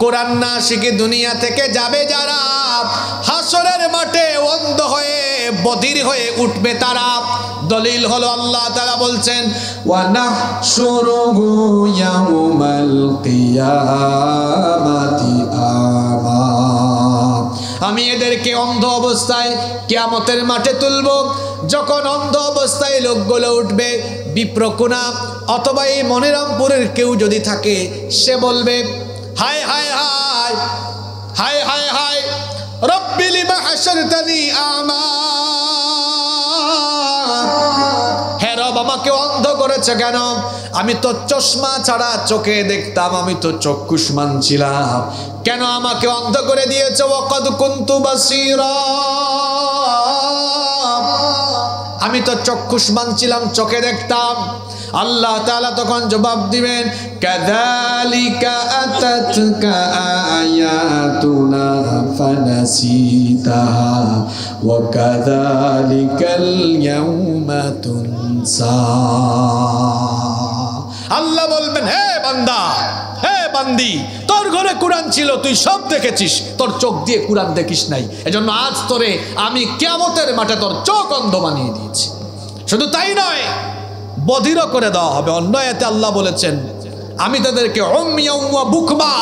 কোরআন না শিখে দুনিয়া থেকে যাবে যারা, হাসরের মাঠে অন্ধ হয়ে বধির হয়ে উঠবে তারা। দলিল হলো আল্লাহ তাআলা বলছেন, ওয়া নাহশুরুহু ইয়াউমাল কিয়ামাতি আমা, আমি এদেরকে অন্ধ অবস্থায় কিয়ামতের মাঠে তুলব। যখন অন্ধ অবস্থায় লোকগুলো উঠবে, বিপ্রকুনা অথবা এই মনিরামপুরের কেউ যদি থাকে, সে বলবে হায় হায় হায় হায় হায় হায় রব্বি লিমা হাশারতানি আমা, হে রব আমাকে অন্ধ করেছে কেন? আমি তো চশমা ছাড়া চোখে দেখতাম, আমি তো চক্ষুষ্মান ছিলাম, কেন আমাকে অন্ধ করে দিয়েছো? ওয়াকাদ কুনতু বাসীরা, আমি তো চক্ষুষ্মান ছিলাম, চোখে দেখতাম। আল্লাহ তাআলা তখন জবাব দিবেন, কাযালিকা আতাতকা আয়াতুনা ফানাসিতাহা ওয়া কাযালিকাল ইয়াউমা তুনসা। আল্লাহ বলবেন, হে বান্দা, হে বান্দি, তোর ঘরে কোরআন ছিল, তুই সব দেখেছিস, তোর চোখ দিয়ে কোরআন দেখিস নাই, এজন্য আজ তোরে আমি কিয়ামতের মাঠে তোর চোখ অন্ধ বানিয়ে দিয়েছি। শুধু তাই নয়, বধিরও করে দেওয়া হবে। অন্য আয়াতে আল্লাহ বলেছেন, আমি তাদেরকে উম্মিয়া ওয়া বুকমা,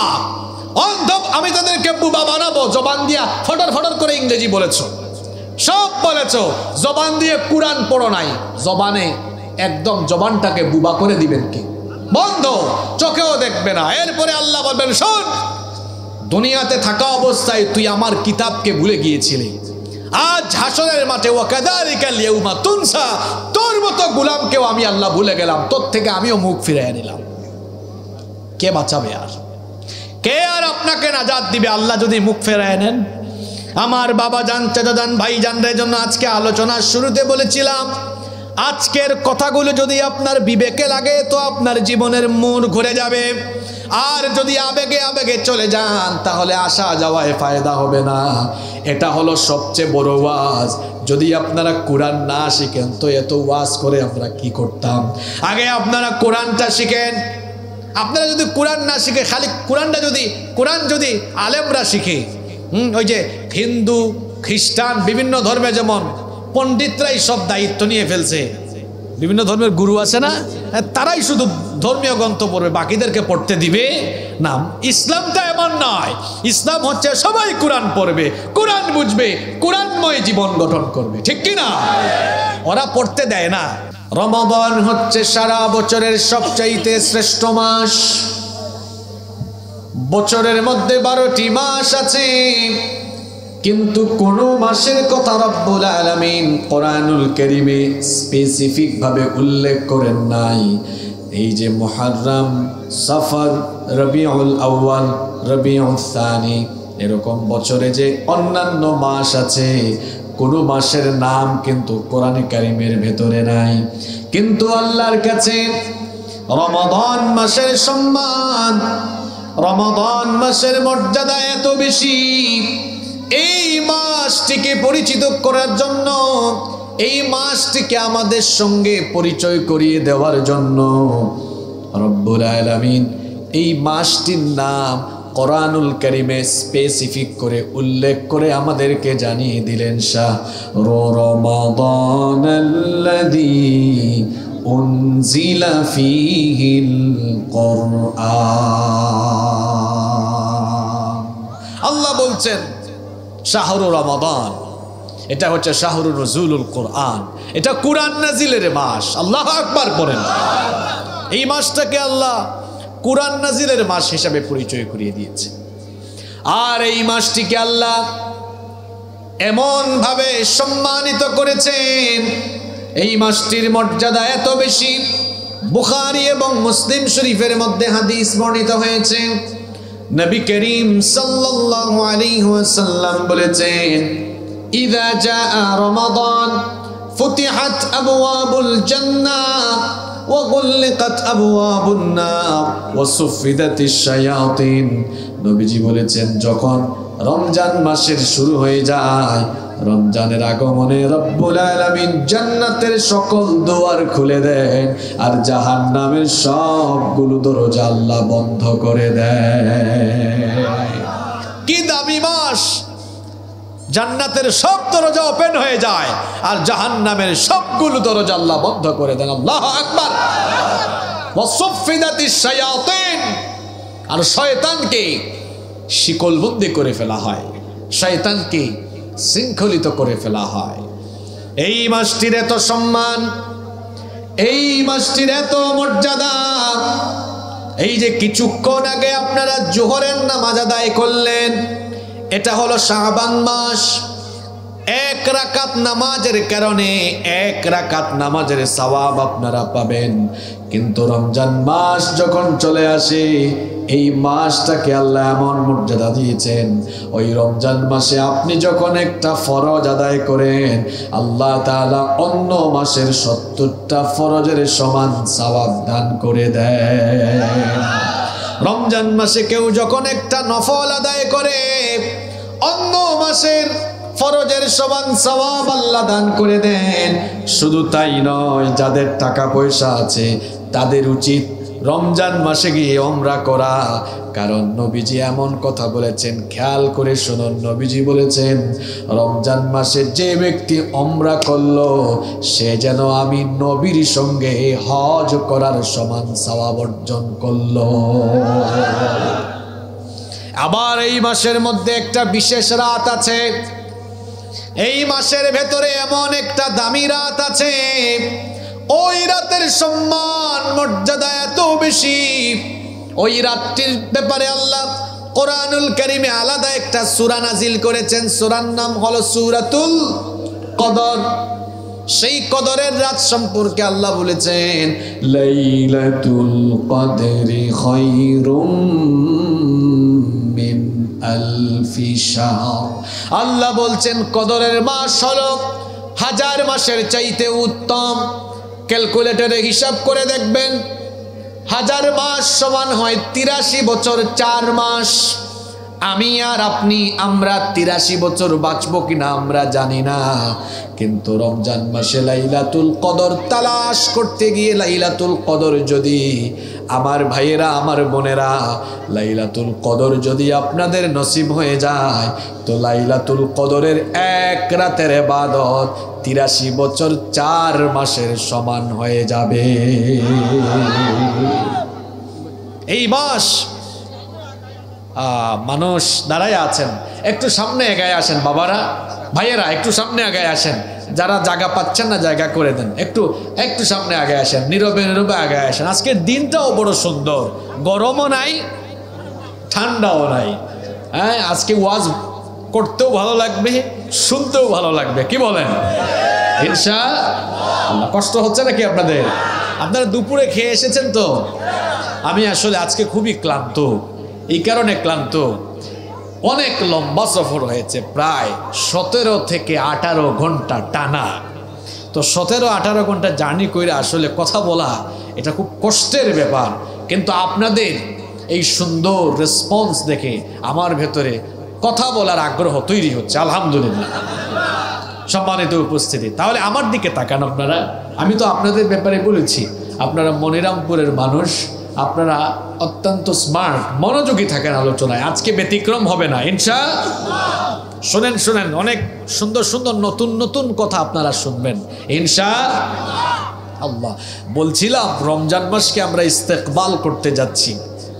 অন্ধ, আমি তাদেরকে বুবা বানাবো। জবান দিয়া ফটর ফটর করে ইংরেজি বলেছো, সব বলেছো, জবান দিয়ে কোরআন পড়ো নাই, জবানে একদম জবানটাকে বুবা করে দিবেন, কি বন্ধ, চোখেও দেখবে না। এরপরে আল্লাহ বলবেন, শোন, দুনিয়াতে থাকা অবস্থায় তুই আমার কিতাবকে ভুলে গিয়েছিলি, আজ হাসরের মাঠে ওয়া কাযালিকাল ইয়াউমা তুনসা, তোর মতো গোলামকেও আমি আল্লাহ ভুলে গেলাম, তোর থেকে আমিও মুখ ফিরিয়ে নিলাম। কে বাঁচাবে আর? কে আর আপনাকে নাজাত দিবে আল্লাহ যদি মুখ ফিরিয়ে নেন? আমার বাবা জান, চাচা জান, ভাই জানদের জন্য আজকে আলোচনার শুরুতে বলেছিলাম, আজকের কথাগুলো যদি আপনার বিবেকে লাগে তো আপনার জীবনের মোড় ঘুরে যাবে, আর যদি আবেগে আবেগে চলে যান তাহলে আসা যাওয়ায় ফায়দা হবে না। এটা হলো সবচেয়ে বড় ওয়াজ। যদি আপনারা কোরআন না শিখেন তো এত ওয়াজ করে আমরা কি করতাম? আগে আপনারা কোরআনটা শিখেন। আপনারা যদি কোরআন না শিখে, খালি কোরআনটা যদি, কোরআন যদি আলেমরা শিখে, ওই যে হিন্দু খ্রিস্টান বিভিন্ন ধর্মে যেমন পণ্ডিতরাই সব দায়িত্ব নিয়ে ফেলছে, বিভিন্ন ধর্মের গুরু আছে না, তারাই শুধু ধর্মীয় গ্রন্থ পড়বে, বাকিদেরকে পড়তে দিবে না। ইসলামটা এমন নয়, ইসলাম হচ্ছে সবাই কোরআন পড়বে, কোরআন বুঝবে, কোরআনময় জীবন গঠন করবে, ঠিক কি না? ওরা পড়তে দেয় না। রমাদান হচ্ছে সারা বছরের সবচাইতে শ্রেষ্ঠ মাস। বছরের মধ্যে 12টি মাস আছে, কিন্তু কোন মাসের কথা রব্বুল আলামিন কোরআনুল কারীমে স্পেসিফিক ভাবে উল্লেখ করেন নাই। এই যে মুহররম, সফর, রবিউল আউয়াল, রবিউল সানি, এরকম বছরে যে অন্যান্য মাস আছে, কোন মাসের নাম কিন্তু কোরআনে কারীমের ভেতরে নাই। কিন্তু আল্লাহর কাছে রমাদান মাসের সম্মান, রমাদান মাসের মর্যাদা এত বেশি, এই মাসটিকে পরিচিত করার জন্য, এই মাসটিকে আমাদের সঙ্গে পরিচয় করিয়ে দেওয়ার জন্য রব্বুল আলামিন এই মাসটির নাম কোরআনুল কারীমে স্পেসিফিক করে উল্লেখ করে আমাদেরকে জানিয়ে দিলেন, শাহরু রমাদানাল্লাযী উনজিলা ফীহিল কুরআন। আল্লাহ বলছেন শাহরু রমাদান, এটা হচ্ছে শাহরু নুজুলুল কোরআন, এটা কোরআন নাজিলের মাস। আল্লাহু আকবার বলেন। এই মাসটাকে আল্লাহ কোরআন নাজিলের মাস হিসাবে পরিচয় করিয়ে দিয়েছে। আর এই মাসটিকে আল্লাহ এমন ভাবে সম্মানিত করেছেন, এই মাসটির মর্যাদা এত বেশি, বুখারী এবং মুসলিম শরীফের মধ্যে হাদিস বর্ণিত হয়েছে। নবী করিম সাল্লাল্লাহু আলাইহি ওয়াসাল্লাম বলেছেন, ইযা জাআ রমাদান ফুতিহাত আবওয়াবুল জান্নাহ ওয়া গুল্লিকাত আবওয়াবুন নার ওয়া সুফিদাতিশ শায়াতিন। নবীজি বলেছেন, যখন রমজান মাসের শুরু হয়ে যায়, রমজানের আগমনে রব্বুল আলামিন জান্নাতের সকল দুয়ার খুলে দেন আর জাহান্নামের সবগুলো দরজা আল্লাহ বন্ধ করে দেন। জান্নাতের সব দরজা ওপেন হয়ে যায় আর জাহান্নামের সবগুলো দরজা আল্লাহ বন্ধ করে দেন। আল্লাহু আকবার। ওয়াসফিদাতিশ শায়াতিন, আর শয়তানকে শিকলবন্দি করে ফেলা হয়, শয়তানকে শৃঙ্খলিত করে ফেলা হয়। এই মাসটির এত সম্মান, এই মাসটির এত মর্যাদা। এই যে কিছুক্ষণ আগে আপনারা জোহরের নামাজ আদায় করলেন, এটা হলো শাবান মাস। এক রাকাত নামাজের কারণে এক রাকাত নামাজের সওয়াব আপনারা পাবেন। কিন্তু রমজান মাস যখন চলে আসে, এই মাসটাকে আল্লাহ এমন মর্যাদা দিয়েছেন, ওই রমজান মাসে আপনি যখন একটা ফরজ আদায় করেন, আল্লাহ তাআলা অন্য মাসের 70টা ফরজের সমান সওয়াব দান করে দেন। রমজান মাসে কেউ যখন একটা নফল আদায় করে, অন্য মাসের ফরজের সমান সওয়াব আল্লাহ দান করে দেন। শুধু তাই নয়, যাদের টাকা পয়সা আছে তাদের উচিত রমজান মাসে গিয়ে উমরা করা। কারণ নবীজি এমন কথা বলেছেন, খেয়াল করে শুনুন। নবীজি বলেছেন, রমজান মাসে যে ব্যক্তি উমরা করলো, সে যেন আমি নবীর সঙ্গে হজ করার সমান সওয়াব অর্জন করলো। আবার এই মাসের মধ্যে একটা বিশেষ রাত আছে, এই মাসের ভেতরে এমন একটা দামি রাত আছে, ওই রাতের সম্মান মর্যাদা এত বেশি। ওই রাতটির ব্যাপারে আল্লাহ কোরআনুল কারীমে আলাদা একটা সূরা নাজিল করেছেন। সূরার নাম হলো সূরাতুল কদর। সেই কদরের রাত সম্পর্কে আল্লাহ বলেছেন, লাইলাতুল কদরি খায়রুম মিন আলফি শাহর। আল্লাহ বলছেন কদরের মাস হলো 1000 মাসের চাইতে উত্তম। ক্যালকুলেটরে হিসাব করে দেখবেন, 1000 মাস সমান হয় 83 বছর 4 মাস। আমি আর আপনি, আমরা 83 বছর বাঁচবো কিনা আমরা জানি না, কিন্তু রমজান মাসে লাইলাতুল কদর তালাশ করতে গিয়ে, লাইলাতুল কদর যদি, আমার ভাইয়েরা আমার বোনেরা, লাইলাতুল কদর যদি আপনাদের নসিব হয়ে যায়, তো লাইলাতুল কদরের এক রাতের ইবাদত 83 বছর 4 মাসের সমান হয়ে যাবে। এই মাস মানুষ দাঁড়ায় আছেন, একটু সামনে এগায় আসেন বাবারা, ভাইয়েরা একটু সামনে আগায় আসেন। যারা জায়গা পাচ্ছেন না জায়গা করে দেন, একটু একটু সামনে আগায় আসেন, নীরবে নীরবে আগায় আসেন। আজকের দিনটাও বড় সুন্দর, গরমও নাই ঠান্ডাও নাই। হ্যাঁ, আজকে ওয়াজ করতেও ভালো লাগবে, শুনতেও ভালো লাগবে, কি বলেন? ইনশাআল্লাহ। কষ্ট হচ্ছে নাকি আপনাদের? আপনারা দুপুরে খেয়ে এসেছেন তো? আমি আসলে আজকে খুবই ক্লান্ত। এই কারণে ক্লান্ত, অনেক লম্বা সফর হয়েছে, প্রায় 17 থেকে 18 ঘন্টা টানা। তো 17-18 ঘন্টা জার্নি করে আসলে কথা বলা এটা খুব কষ্টের ব্যাপার। কিন্তু আপনাদের এই সুন্দর রেসপন্স দেখে আমার ভেতরে কথা বলার আগ্রহ তৈরি হচ্ছে, আলহামদুলিল্লাহ। সম্মানিত উপস্থিতি, তাহলে আমার দিকে তাকান আপনারা। আমি তো আপনাদের ব্যাপারে বলেছি, আপনারা মনিরামপুরের মানুষ, আপনারা অত্যন্ত স্মার্ট, মনোযোগী থাকেন আলোচনায়। আজকে ব্যতিক্রম হবে না ইনশাআল্লাহ। শুনেন শুনেন, অনেক সুন্দর সুন্দর নতুন নতুন কথা আপনারা শুনবেন ইনশাআল্লাহ। বলছিলাম রমজান মাসকে আমরা ইস্তেকবাল করতে যাচ্ছি,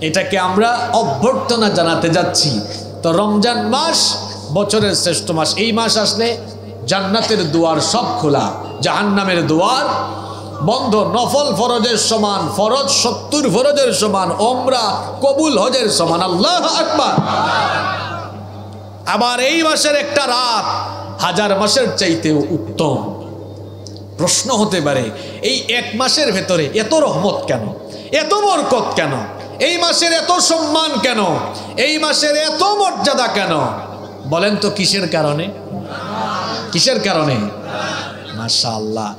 এটাকে আমরা অভ্যর্থনা জানাতে যাচ্ছি। তো রমজান মাস বছরের শ্রেষ্ঠ মাস। এই মাস আসলে জান্নাতের দুয়ার সব খোলা, জাহান্নামের দুয়ার বন্ধ। নফল ফরজের সমান, ফরজ 70 ফরজের সমান, ওমরা কবুল হজের সমান। আল্লাহু আকবার। আবার এই মাসের একটা রাত 1000 মাসের চাইতেও উত্তম। প্রশ্ন হতে পারে, এই এক মাসের ভেতরে এত রহমত কেন, এত বরকত কেন, এই মাসের এত সম্মান কেন, এই মাসের এত মর্যাদা কেন? বলেন তো কিসের কারণে? কিসের কারণে? মাশাআল্লাহ,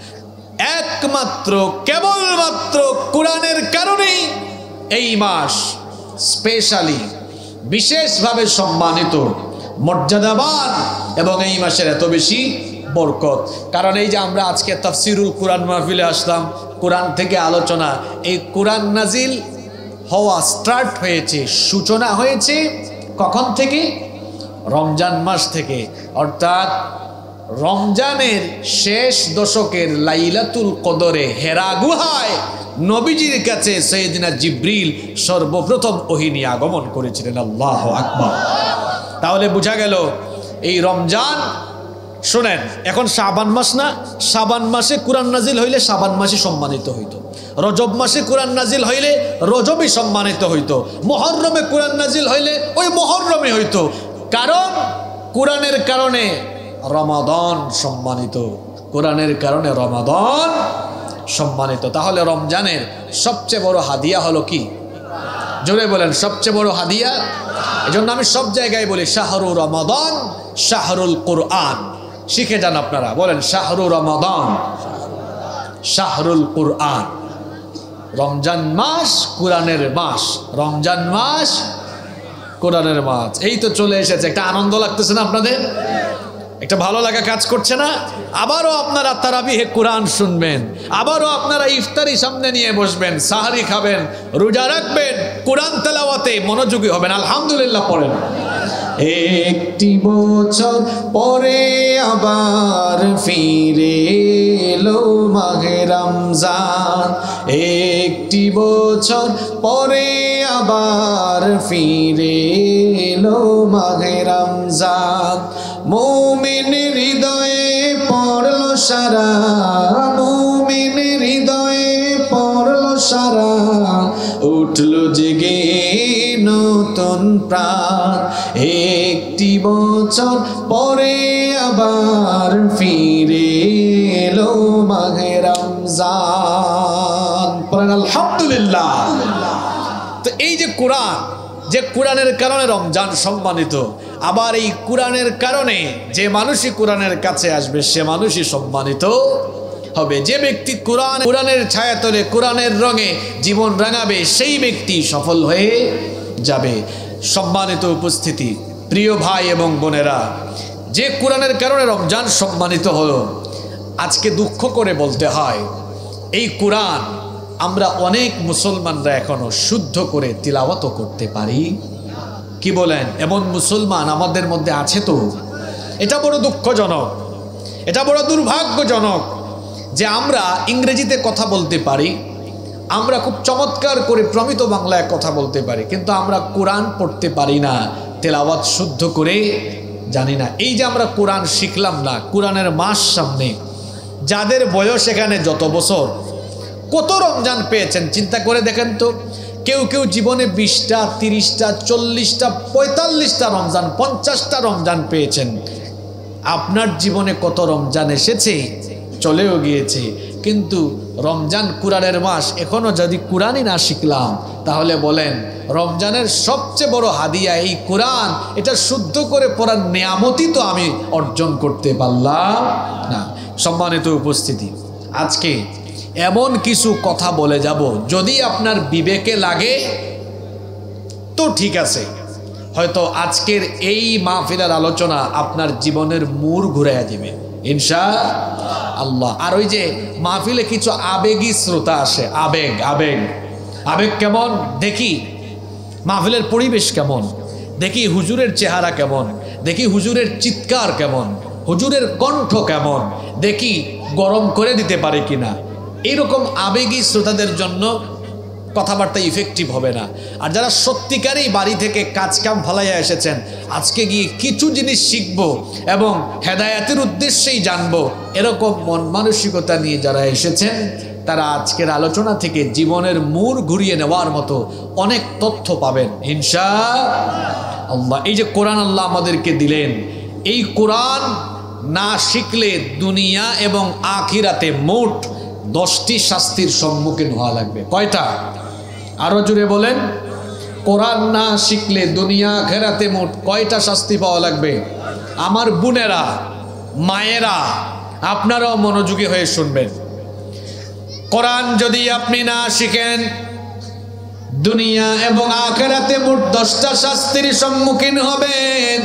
একমাত্র কেবলমাত্র কোরআনের কারণেই এই মাস স্পেশালি বিশেষভাবে সম্মানিত, মর্যাদাবান, এবং এই মাসের এত বেশি বরকত। কারণ এই যে আমরা আজকে তাফসিরুল কোরআন মাহফিলে আসলাম, কোরআন থেকে আলোচনা, এই কোরআন নাজিল হওয়া স্টার্ট হয়েছে, সূচনা হয়েছে কখন থেকে? রমজান মাস থেকে, অর্থাৎ রমজানের শেষ দশকের লাইলাতুল কদরে হেরা গুহায় নবীজির কাছে সাইয়েদনা জিবরিল সর্বপ্রথম ওহী নিয়ে আগমন করেছিলেন। আল্লাহু আকবার। তাহলে বোঝা গেল এই রমজান, শোনেন, এখন শাবান মাস না, শাবান মাসে কোরআন নাজিল হইলে শাবান মাসে সম্মানিত হইতো, রজব মাসে কোরআন নাজিল হইলে রজবই সম্মানিত হইতো, মুহররমে কোরআন নাজিল হইলে ওই মুহররমে হইতো, কারণ কোরআনের কারণে রমাদান সম্মানিত, কোরআনের কারণে রমাদান সম্মানিত। তাহলে রমজানের সবচেয়ে বড় হাদিয়া হলো কি? জোরে বলেন, সবচেয়ে বড় হাদিয়া। এজন্য আমি সব জায়গায় বলি শাহরু রমাদান শাহরুল কোরআন। শিখে যান আপনারা, বলেন শাহরু রমাদান শাহরুল কোরআন। রমজান মাস কোরআনের মাস, রমজান মাস কোরআনের মাস। এই তো চলে এসেছে, একটা আনন্দ লাগতেছে না আপনাদের? একটা ভালো লাগা কাজ করছে না? আবারও আপনারা তারাবিহে কোরআন শুনবেন, আবারও আপনারা ইফতারি সামনে নিয়ে বসবেন, সাহারি খাবেন, রোজা রাখবেন, কোরআন তেলাওয়াতে মনোযোগী হবেন। আলহামদুলিল্লাহ পড়েন। একটি বছর পরে আবার ফিরে এলো মাহে রমজান, একটি বছর পরে আবার ফিরে এলো মাহে রমজান। মুমিন হৃদয়ে পড়ল সারা, মুমিন হৃদয়ে পড়ল সারা, উঠল জেগে নতুন প্রাণ। একটি বছর পরে আবার ফিরে এলো মাহে রমজান। পড়েন আলহামদুলিল্লাহ। তো এই যে কোরআন, যে কোরআনের কারণে রমজান সম্মানিত, আবার এই কোরআনের কারণে যে মানুষই কোরআনের কাছে আসবে সে মানুষই সম্মানিত হবে। যে ব্যক্তি কোরআনের ছায়াতলে কোরআনের রঙে জীবন রাঙাবে সেই ব্যক্তি সফল হয়ে যাবে। সম্মানিত উপস্থিতি, প্রিয় ভাই এবং বোনেরা, যে কোরআনের কারণে রমজান সম্মানিত হলো, আজকে দুঃখ করে বলতে হয় এই কোরআন আমরা অনেক মুসলমানরা এখনো শুদ্ধ করে তিলাওয়াত করতে পারি। কি বলেন? এমন মুসলমান আমাদের মধ্যে আছে তো? এটা বড় দুঃখজনক, এটা বড় দুর্ভাগ্যজনক যে আমরা ইংরেজিতে কথা বলতে পারি, আমরা খুব চমৎকার করে প্রমিত বাংলায় কথা বলতে পারি, কিন্তু আমরা কোরআন পড়তে পারি না, তেলাওয়াত শুদ্ধ করে জানি না। এই যে আমরা কোরআন শিখলাম না, কোরআনের মাস সামনে, যাদের বয়স এখানে যত বছর, কত রমজান পেয়েছেন চিন্তা করে দেখেন তো। কেউ কেউ জীবনে 20টা, 30টা, 40টা, 45টা রমজান, 50টা রমজান পেয়েছেন। আপনার জীবনে কত রমজান এসেছে, চলেও গিয়েছে, কিন্তু রমজান কোরআনের মাস, এখনো যদি কোরআনই না শিখলাম, তাহলে বলেন রমজানের সবচেয়ে বড় হাদিয়া এই কোরআন, এটা শুদ্ধ করে পড়ার নিয়ামতই তো আমি অর্জন করতে পারলাম না। সম্মানিত উপস্থিতি, আজকে এমন কিছু কথা বলে যাব, যদি আপনার বিবেকে লাগে তো ঠিক আছে, হয়তো আজকের এই মাহফিলের আলোচনা আপনার জীবনের মোড় ঘুরাইয়া দিবে ইনশাআল্লাহ। আর ওই যে মাহফিলে কিছু আবেগী শ্রোতা আসে, আবেগ আবেগ আবেগ কেমন দেখি, মাহফিলের পরিবেশ কেমন দেখি, হুজুরের চেহারা কেমন দেখি, হুজুরের চিৎকার কেমন, হুজুরের কণ্ঠ কেমন দেখি, গরম করে দিতে পারে কিনা। এইরকম আবেগী শ্রোতাদের জন্য কথাবার্তা ইফেক্টিভ হবে না। আর যারা সত্যিকারেই বাড়ি থেকে কাজ কাম ফালাইয়া এসেছেন, আজকে গিয়ে কিছু জিনিস শিখব এবং হেদায়াতের উদ্দেশ্যেই জানবো, এরকম মন মানসিকতা নিয়ে যারা এসেছেন, তারা আজকের আলোচনা থেকে জীবনের মোড় ঘুরিয়ে নেওয়ার মতো অনেক তথ্য পাবেন ইনশাআল্লাহ। এই যে কোরআন আল্লাহ আমাদেরকে দিলেন, এই কোরআন না শিখলে দুনিয়া এবং আখিরাতে মোট 10টি শাস্তির সম্মুখীন হওয়া লাগবে। কয়টা? আরো জুড়ে বলেন। কোরআন না শিখলে দুনিয়া আখিরাতে মোট কয়টা শাস্তি পাওয়া লাগবে? আমার বোনেরা, মায়েরা, আপনারাও মনোযোগী হয়ে শুনবেন। কোরআন যদি আপনি না শিখেন, দুনিয়া এবং আখিরাতে মোট 10টা শাস্তির সম্মুখীন হবেন।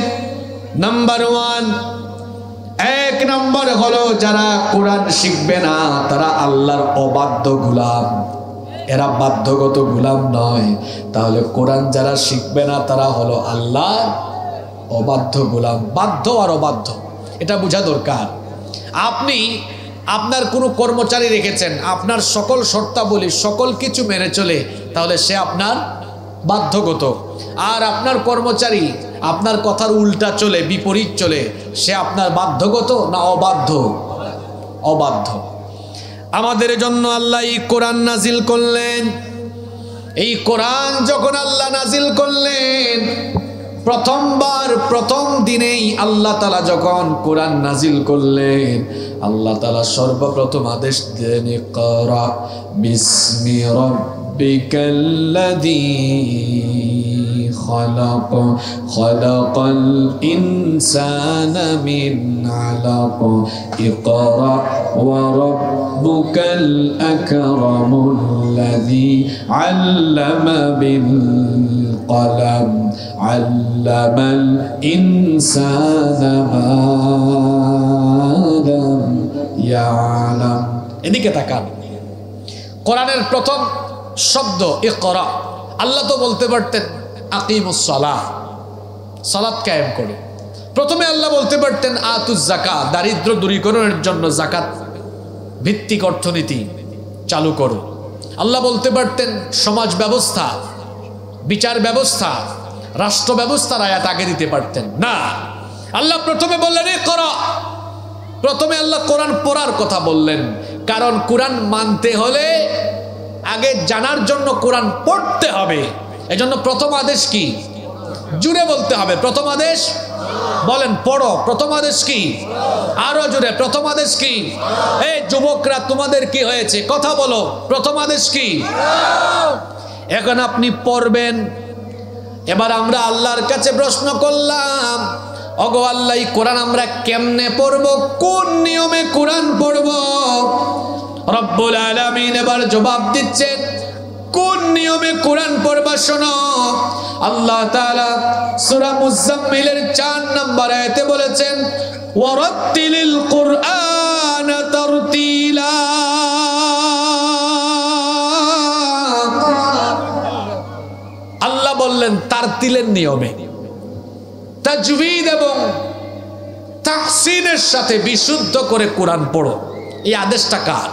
নাম্বার 1, 1 নম্বর হলো যারা কোরআন শিখবে না তারা আল্লাহর অবাধ্য গোলাম, এরা বাধ্যগত গোলাম নয়। তাহলে কোরআন যারা শিখবে না তারা হলো আল্লাহর অবাধ্য গোলাম। বাধ্য আর অবাধ্য এটা বোঝা দরকার। আপনি আপনার কোনো কর্মচারী রেখেছেন, আপনার সকল শর্তাবলী সকল কিছু মেনে চলে, তাহলে সে আপনার বাধ্যগত। আর আপনার কর্মচারী আপনার কথার উল্টা চলে, বিপরীত চলে, সে আপনার বাধ্যগত না অবাধ্য? অবাধ্য। আমাদের জন্য আল্লাহ এই কোরআন নাজিল করলেন। এই কোরআন যখন আল্লাহ নাজিল করলেন, প্রথমবার প্রথম দিনেই আল্লাহ তাআলা যখন কোরআন নাজিল করলেন, আল্লাহ তাআলা সর্বপ্রথম আদেশ দেন, ইকরা বিসমি রাব্বিকাল্লাযী খালাক খালাকাল ইনসানা মিন আলাক ইকরা ওয়া রাব্বুকাল আকরামুল্লাযী আল্লামা বিল কলম আল্লামাল ইনসানা মা লাম ইয়ালাম। এদিকে তাকান, কোরআনের প্রথম শব্দ ইকরা। আল্লাহ তো বলতে পারতেন আকিমুস সালাহ, সালাত কায়েম করো। প্রথমে আল্লাহ বলতে পারতেন আতুজ যাকাত, দারিদ্র দূরীকরণের জন্য যাকাত ভিত্তিক অর্থনীতি চালু করো। আল্লাহ বলতে পারতেন সমাজ ব্যবস্থা, বিচার ব্যবস্থা, রাষ্ট্র ব্যবস্থার আয়াত আগে দিতে পারতেন না। আল্লাহ প্রথমে বললেন ইকরা। প্রথমে আল্লাহ কোরআন পড়ার কথা বললেন, কারণ কোরআন মানতে হলে আগে জানার জন্য কোরআন পড়তে হবে। এজন্য প্রথম আদেশ কি? জুড়ে বলতে হবে প্রথম আদেশ। বলেন পড়ো। প্রথম আদেশ কি? আরো জুড়ে। প্রথম আদেশ কি? এই যুবকরা তোমাদের কি হয়েছে? কথা বলো। প্রথম আদেশ কি? এখন আপনি পড়বেন। এবার আমরা আল্লাহর কাছে প্রশ্ন করলাম, ওগো আল্লাহ, এই কোরআন আমরা কেমনে পড়ব? কোন নিয়মে কোরআন পড়ব? রব্বুল আলামিন এবার জবাব দিচ্ছেন, কোন নিয়মে কোরআন পড়বা শোনো। আল্লাহ তাআলা সূরা মুজাম্মিলের 4 নম্বর আয়াতে বলেছেন, ওয়ারাত্তিলিল কুরআন তারতিলা। আল্লাহ বললেন তারতিলের নিয়মে, তাজবিদ এবং তাহসিনের সাথে বিশুদ্ধ করে কোরআন পড়ো। এই আদেশটা কার?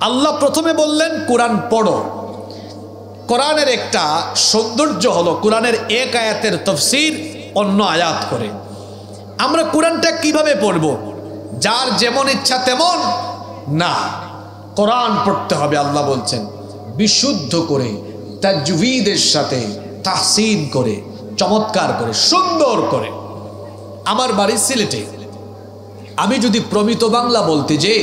আল্লাহ প্রথমে বললেন কোরআন পড়ো। কোরআনের একটা সৌন্দর্য হলো কোরআনের এক আয়াতের তাফসীর অন্য আয়াত করে। আমরা কোরআনটা কিভাবে পড়ব? যার যেমন ইচ্ছা তেমন না, কোরআন পড়তে হবে। আল্লাহ বলছেন বিশুদ্ধ করে, তাজবিদের সাথে, তাহসিন করে, চমৎকার করে, সুন্দর করে। আমার বাড়ি সিলেটে। আমি যদি প্রমিত বাংলা বলতে যে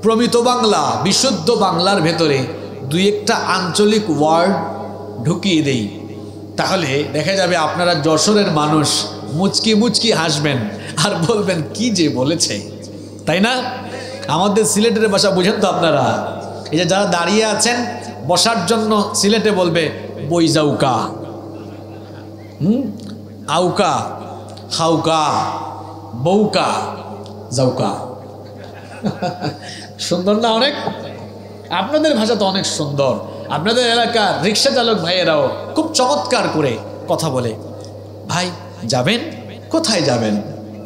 প্রমিত বাংলা, বিশুদ্ধ বাংলার ভেতরে দুই একটা আঞ্চলিক ওয়ার্ড ঢুকিয়ে দেই, তাহলে দেখা যাবে আপনারা যশোরের মানুষ মুচকি মুচকি হাসবেন আর বলবেন কি যে বলেছে, তাই না? আমাদের সিলেটের ভাষা বুঝেন তো আপনারা? এই যে যারা দাঁড়িয়ে আছেন, বসার জন্য সিলেটে বলবে বইজাউকা, আউকা, হাউকা, বউকা, যাউকা। সুন্দর না অনেক? আপনাদের ভাষা তো অনেক সুন্দর। আপনাদের এলাকার রিক্সা চালক ভাইয়েরাও খুব চমৎকার করে কথা বলে। ভাই যাবেন? কোথায় যাবেন?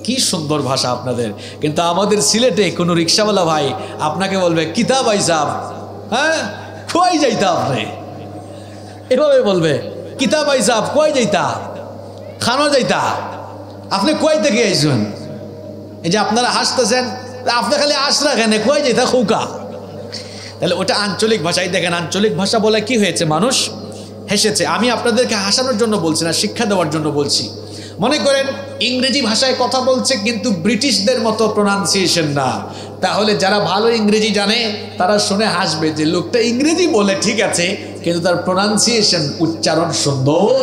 কি সুন্দর ভাষা আপনাদের। কিন্তু আমাদের সিলেটে কোনো রিক্সাওয়ালা ভাই আপনাকে বলবে কিতা ভাই সাহেব, হ্যাঁ কোয়াই যাইতা আপনি, এভাবে বলবে কিতা ভাই সাহেব কোয়াই যাইতা, খানো যাইতা, আপনি কোয়াই থেকে আইসুন। এই যে আপনারা হাসতেছেন, আপনি খালি আশ রাখেন, কোয়াই যাইতা খৌকা। তাহলে ওটা আঞ্চলিক ভাষায়। দেখেন আঞ্চলিক ভাষা বলে কি হয়েছে, মানুষ হেসেছে। আমি আপনাদেরকে হাসানোর জন্য বলছি না, শিক্ষা দেওয়ার জন্য বলছি। মনে করেন ইংরেজি ভাষায় কথা বলছে কিন্তু ব্রিটিশদের মতো প্রোনাউন্সিয়েশন না, তাহলে যারা ভালো ইংরেজি জানে তারা শুনে হাসবে যে লোকটা ইংরেজি বলে ঠিক আছে, কিন্তু তার প্রোনাউন্সিয়েশন, উচ্চারণ সুন্দর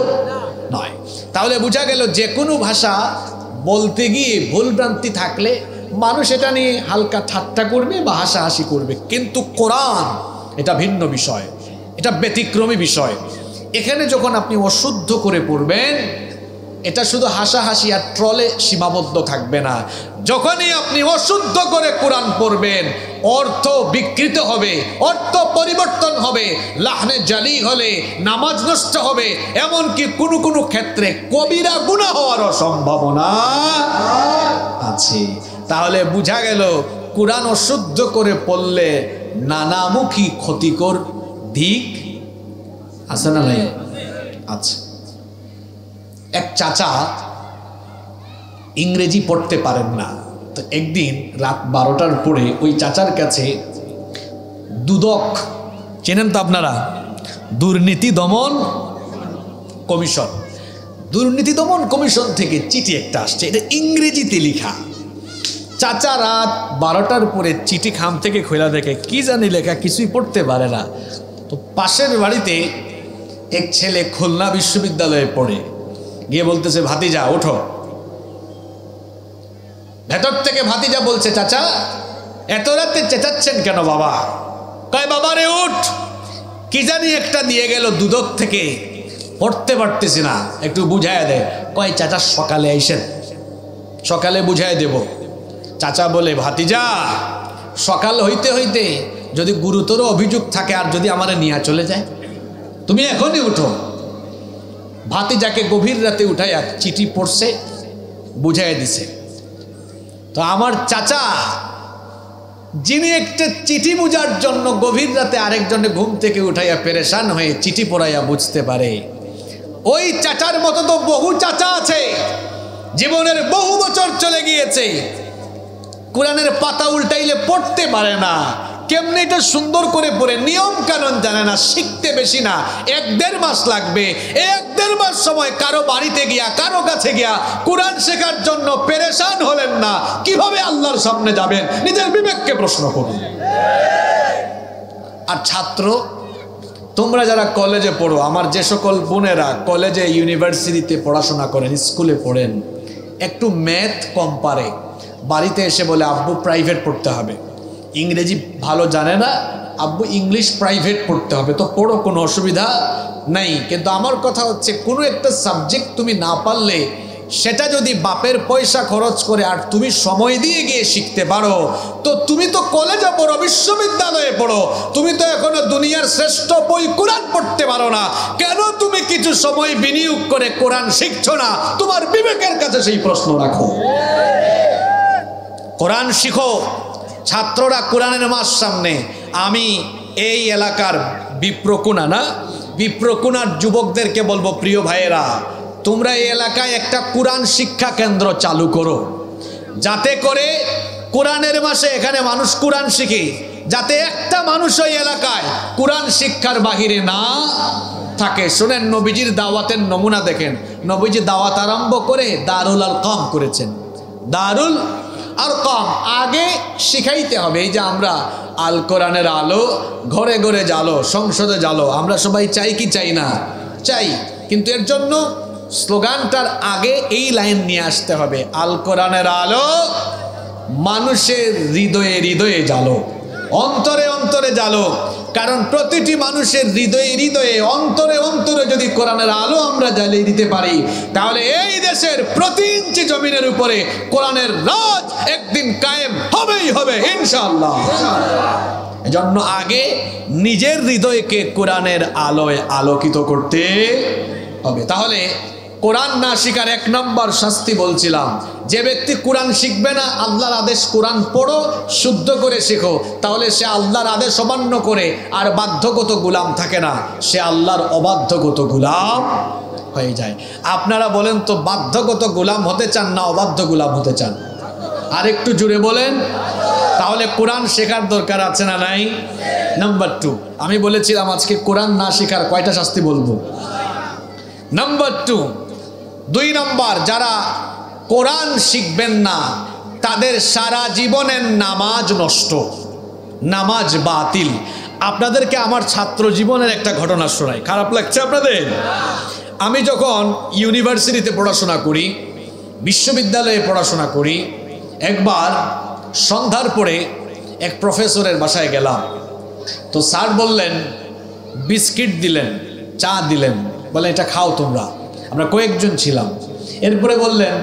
নয়। তাহলে বোঝা গেল যে কোনো ভাষা বলতে গিয়ে ভুলভ্রান্তি থাকলে মানুষ এটা নিয়ে হালকা ঠাট্টা করবে বা হাসাহাসি করবে, কিন্তু কোরআন এটা ভিন্ন বিষয়, এটা ব্যতিক্রমী বিষয়। এখানে যখন আপনি অশুদ্ধ করে পড়বেন, এটা শুধু হাসাহাসি আর ট্রলে সীমাবদ্ধ থাকবে না। যখনই আপনি অশুদ্ধ করে কোরআন পড়বেন, অর্থ বিকৃত হবে, অর্থ পরিবর্তন হবে, লাহনে জালি হলে নামাজ নষ্ট হবে, এমনকি কোনো কোনো ক্ষেত্রে কবিরা গুনাহ হওয়ারও সম্ভাবনা আছে। তাহলে বোঝা গেল কুরআন অশুদ্ধ করে পড়লে নানামুখী ক্ষতিকর দিক আছে না নাই? আচ্ছা, এক চাচা ইংরেজি পড়তে পারেন না, তো একদিন রাত 12টার পরে ওই চাচার কাছে দুদক, চেনেন তো আপনারা, দুর্নীতি দমন কমিশন, দুর্নীতি দমন কমিশন থেকে চিঠি একটা আসছে, এটা ইংরেজিতে লেখা। চাচা রাত 12টার পরে চিঠি খাম থেকে খোলা দেখে কি জানি লেখা, কিছুই পড়তে পারে না। তো পাশের বাড়িতে এক ছেলে খুলনা বিশ্ববিদ্যালয়ে পড়ে, গিয়ে বলতেছে ভাতিজা ওঠো। ভেতর থেকে ভাতিজা বলছে চাচা এত রাতে চেঁচাচ্ছেন কেন বাবা? কয় বাবা রে উঠ, কি জানি একটা দিয়ে গেল দুদক থেকে, পড়তে পারতেছি না, একটু বুঝায় দে। কয় চাচা সকালে আইসেন, সকালে বুঝায় দেব। চাচা বলে ভাতিজা সকাল হইতে হইতে যদি গুরুতর অভিযোগ থাকে আর যদি আমারে নিয়ে চলে যায়, তুমি এখনই উঠো। ভাতিজাকে গভীর রাতে উঠাইয়া চিঠি পড়ছে, বুঝাই দিছে। তো আমার চাচা যিনি একটা চিঠি বুঝার জন্য গভীর রাতে আরেকজনে ঘুম থেকে উঠাইয়া পেরেশান হয়ে চিঠি পড়াইয়া বুঝতে পারে, ওই চাচার মতো তো বহু চাচা আছে, জীবনের বহু বছর চলে গিয়েছে, কোরআনের পাতা উল্টাইলে পড়তে পারে না, কেমনে এটা সুন্দর করে পড়ে নিয়ম কানুন জানে না, শিখতে বেশি না, 1-1.5 মাস লাগবে। 1-1.5 মাস সময় কারো বাড়িতে গিয়া কারো কাছে গিয়া কোরআন শেখার জন্য পেরেশান হলেন না, কিভাবে আল্লাহর সামনে যাবেন? নিজের বিবেককে প্রশ্ন করুন। আর ছাত্র, তোমরা যারা কলেজে পড়ো, আমার যে সকল বোনেরা কলেজে ইউনিভার্সিটিতে পড়াশোনা করেন, স্কুলে পড়েন, একটু ম্যাথ কম পারে, বাড়িতে এসে বলে আব্বু প্রাইভেট পড়তে হবে, ইংরেজি ভালো জানে না, আব্বু ইংলিশ প্রাইভেট পড়তে হবে। তো পড়ো, কোনো অসুবিধা নাই, কিন্তু আমার কথা হচ্ছে কোনো একটা সাবজেক্ট তুমি না পারলে সেটা যদি বাপের পয়সা খরচ করে আর তুমি সময় দিয়ে গিয়ে শিখতে পারো, তো তুমি তো কলেজে পড়ো, বিশ্ববিদ্যালয়ে পড়ো, তুমি তো এখনো দুনিয়ার শ্রেষ্ঠ বই কোরআন পড়তে পারো না, কেন তুমি কিছু সময় বিনিয়োগ করে কোরআন শিখছো না? তোমার বিবেকের কাছে সেই প্রশ্ন রাখো। কোরআন শিখো। ছাত্ররা কোরআনের মাস সামনে। আমি এই এলাকার বিপ্রকুনা না, বিপ্রকুনার যুবকদেরকে বলবো, প্রিয় ভাইয়েরা, তোমরা এই এলাকায় একটা কোরআন শিক্ষা কেন্দ্র চালু করো, যাতে করে কোরআনের মাসে এখানে মানুষ কোরআন শিখে, যাতে একটা মানুষ ওই এলাকায় কোরআন শিক্ষার বাহিরে না থাকে। শোনেন, নবীজির দাওয়াতের নমুনা দেখেন। নবীজি দাওয়াত আরম্ভ করে দারুল আরকাম করেছেন। দারুল আরকাম আগে শিখাইতে হবে। এই যে আমরা আল কোরআনের আলো ঘরে ঘরে জ্বালো, সংসদে জ্বালো, আমরা সবাই চাই কি চাই না? চাই। কিন্তু এর জন্য স্লোগানটার আগে এই লাইন নিয়ে আসতে হবে, আল কোরআনের আলো মানুষের হৃদয়ে হৃদয়ে জ্বালো, অন্তরে অন্তরে জ্বালো। কারণ প্রতিটি মানুষের হৃদয়ে হৃদয়ে অন্তরে অন্তরে যদি কোরআনের আলো আমরা জ্বালিয়ে দিতে পারি, তাহলে এই দেশের প্রতি ইঞ্চি জমিনের উপরে কোরআনের রাজ একদিন কায়েম হবেই হবে ইনশাআল্লাহ। এজন্য আগে নিজের হৃদয়কে কোরআনের আলোয় আলোকিত করতে হবে। তাহলে কোরআন না শিখার 1 নম্বর শাস্তি বলছিলাম, যে ব্যক্তি কোরআন শিখবে না, আল্লাহর আদেশ কোরআন পড়ো, শুদ্ধ করে শেখো, তাহলে সে আল্লাহর আদেশ অমান্য করে আর বাধ্যগত গোলাম থাকে না, সে আল্লাহর অবাধ্যগত গোলাম হয়ে যায়। আপনারা বলেন তো, বাধ্যগত গোলাম হতে চান না অবাধ্য গোলাম হতে চান? আর একটু জুড়ে বলেন। তাহলে কোরআন শেখার দরকার আছে না নাই? নাম্বার 2, আমি বলেছিলাম আজকে কোরআন না শেখার কয়টা শাস্তি বলবো। নাম্বার 2 নম্বর, যারা কোরআন শিখবেন না তাদের সারা জীবনের নামাজ নষ্ট, নামাজ বাতিল। আপনাদেরকে আমার ছাত্র জীবনের একটা ঘটনা শোনাই, খারাপ লাগছে আপনাদের? আমি যখন ইউনিভার্সিটিতে পড়াশোনা করি, বিশ্ববিদ্যালয়ে পড়াশোনা করি, একবার সন্ধ্যার পরে এক প্রফেসরের বাসায় গেলাম। তো স্যার বললেন, বিস্কিট দিলেন, চা দিলেন, বলে এটা খাও তোমরা। আমরা কয়েকজন ছিলাম। এরপরে বললেন,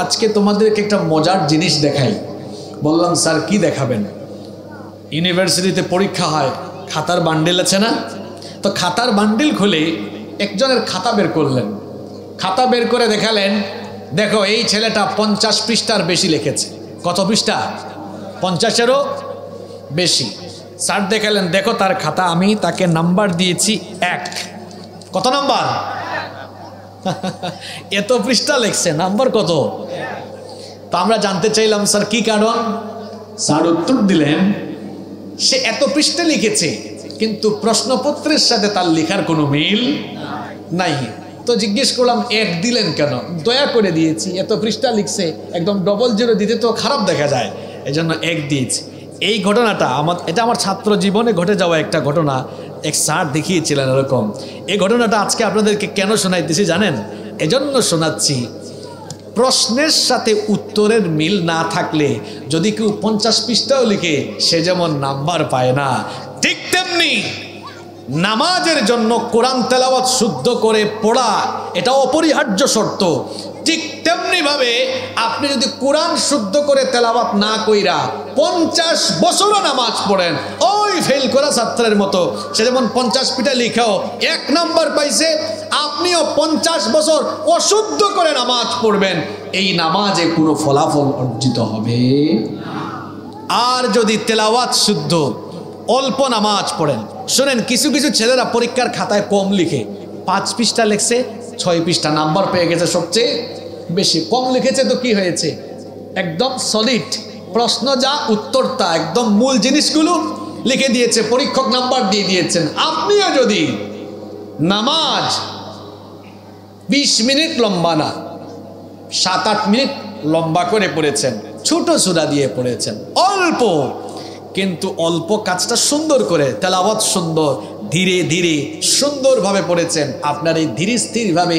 আজকে তোমাদেরকে একটা মজার জিনিস দেখাই। বললাম, স্যার কি দেখাবেন? ইউনিভার্সিটিতে পরীক্ষা হয়, খাতার বান্ডিল আছে না? তো খাতার বান্ডিল খুলে একজনের খাতা বের করলেন, খাতা বের করে দেখালেন, দেখো এই ছেলেটা 50 পৃষ্ঠার বেশি লিখেছে। কত পৃষ্ঠা? 50-এরও বেশি। স্যার দেখালেন, দেখো তার খাতা, আমি তাকে নাম্বার দিয়েছি 1। কত নাম্বার? এত পৃষ্ঠা লিখছে, নাম্বার কত? তো আমরা জানতে চাইলাম, স্যার কি কারণ? স্যার উত্তর দিলেন, সে এত পৃষ্ঠা লিখেছে কিন্তু প্রশ্নপত্রের সাথে তার লেখার কোনো মিল নাই। তো জিজ্ঞেস করলাম 1 দিলেন কেন? দয়া করে দিয়েছি, এত পৃষ্ঠা লিখছে, একদম ডবল 0 দিতে তো খারাপ দেখা যায়, এই জন্য 1 দিয়েছি। এই ঘটনাটা এটা আমার ছাত্র জীবনে ঘটে যাওয়া একটা ঘটনা। এক স্যার দেখিয়েছিলেন এরকম। এই ঘটনাটা আজকে আপনাদেরকে কেন শোনাইতেছি জানেন? এজন্য শোনাচ্ছি, প্রশ্নের সাথে উত্তরের মিল না থাকলে যদি কেউ 50 পৃষ্ঠাও লিখে, সে যেমন নাম্বার পায় না, ঠিক তেমনি নামাজের জন্য কোরআন তেলাওয়াত শুদ্ধ করে পড়া এটা অপরিহার্য শর্ত। ঠিক তেমনি ভাবে আপনি যদি কোরআন শুদ্ধ করে তেলাওয়াত না কইরা 50 বছরও নামাজ পড়েন, ওই ফেল করা ছাত্রের মতো, সে যেমন 50 পৃষ্ঠা লিখাও 1 নাম্বার পাইছে, আপনিও 50 বছর অশুদ্ধ করে নামাজ পড়বেন, এই নামাজে কোনো ফলাফল অর্জিত হবে। আর যদি তেলাওয়াত শুদ্ধ, অল্প নামাজ পড়েন, শুনেন, কিছু কিছু ছেলেরা পরীক্ষার খাতায় কম লিখে, 5 পৃষ্ঠা লিখছে, 6 পৃষ্ঠা নাম্বার পেয়ে গেছে সবচেয়ে বেশি। কম লিখেছে তো কি হয়েছে? একদম সলিড প্রশ্ন যা, উত্তর তা, একদম মূল জিনিসগুলো লিখে দিয়েছে, পরীক্ষক নাম্বার দিয়ে দিয়েছেন। আপনিও যদি নামাজ 20 মিনিট লম্বা না, 7-8 মিনিট লম্বা করে পড়েছেন, ছোট সূরা দিয়ে পড়েছেন, অল্প, কিন্তু অল্প কাজটা সুন্দর করে, তেলাওয়াত সুন্দর, ধীরে ধীরে সুন্দরভাবে পড়েছেন, আপনার এই ধীরে স্থিরভাবে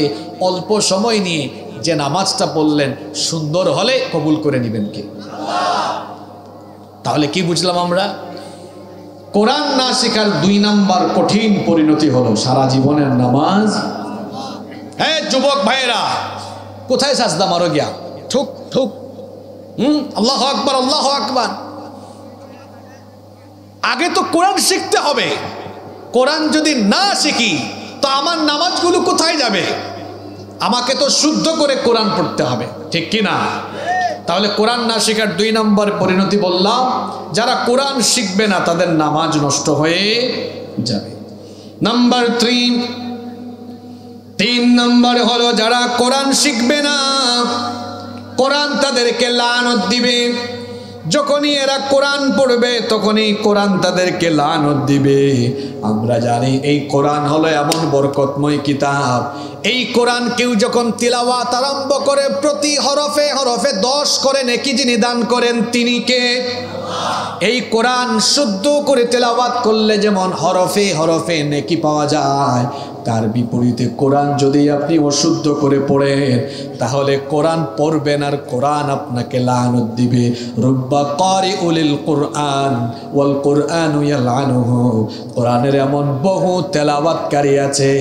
অল্প সময় নিয়ে যে নামাজটা পড়লেন, সুন্দর হলে কবুল করে নেবেন কে? তাহলে কি বুঝলাম আমরা? কোরআন না শেখার 2 নাম্বার কঠিন পরিণতি হলো সারা জীবনের নামাজ। হ্যাঁ যুবক ভাইয়েরা, কোথায় সাজদা মারো গিয়া? ঠুক ঠুক, আল্লাহু আকবার, আল্লাহু আকবার। আগে তো কোরআন শিখতে হবে। কোরআন যদি না শিখি তো আমার নামাজগুলো কোথায় যাবে? আমাকে তো শুদ্ধ করে কোরআন পড়তে হবে, ঠিক কি না? তাহলে কোরআন না শেখার 2 নম্বর পরিণতি বললাম, যারা কোরআন শিখবে না তাদের নামাজ নষ্ট হয়ে যাবে। নাম্বার 3 নম্বর হলো, যারা কোরআন শিখবে না, কোরআন তাদেরকে লানত দিবে। যখনই এরা কোরআন পড়বে তখনই কোরআন তাদেরকে লানত দিবে। আমরা জানি এই কোরআন হলো এমন বরকতময় কিতাব, এই কোরআন কেউ যখন তিলাওয়াত আরম্ভ করে প্রতি হরফে হরফে 10 করে নেকি যিনি দান করেন তিনি কে? এই কোরআন শুদ্ধ করে তেলাওয়াত করলে যেমন হরফে হরফে নেকি পাওয়া যায়, তার বিপরীতে কোরআন যদি আপনি অশুদ্ধ করে পড়েন তাহলে কোরআন পড়বেন আর কোরআন আপনাকে লানত দিবে। রুব্বা কারিউল কোরআন ওয়াল কোরআনু ইয়ালআনুহু। কোরআনের এমন বহু তেলাওয়াতকারী আছে,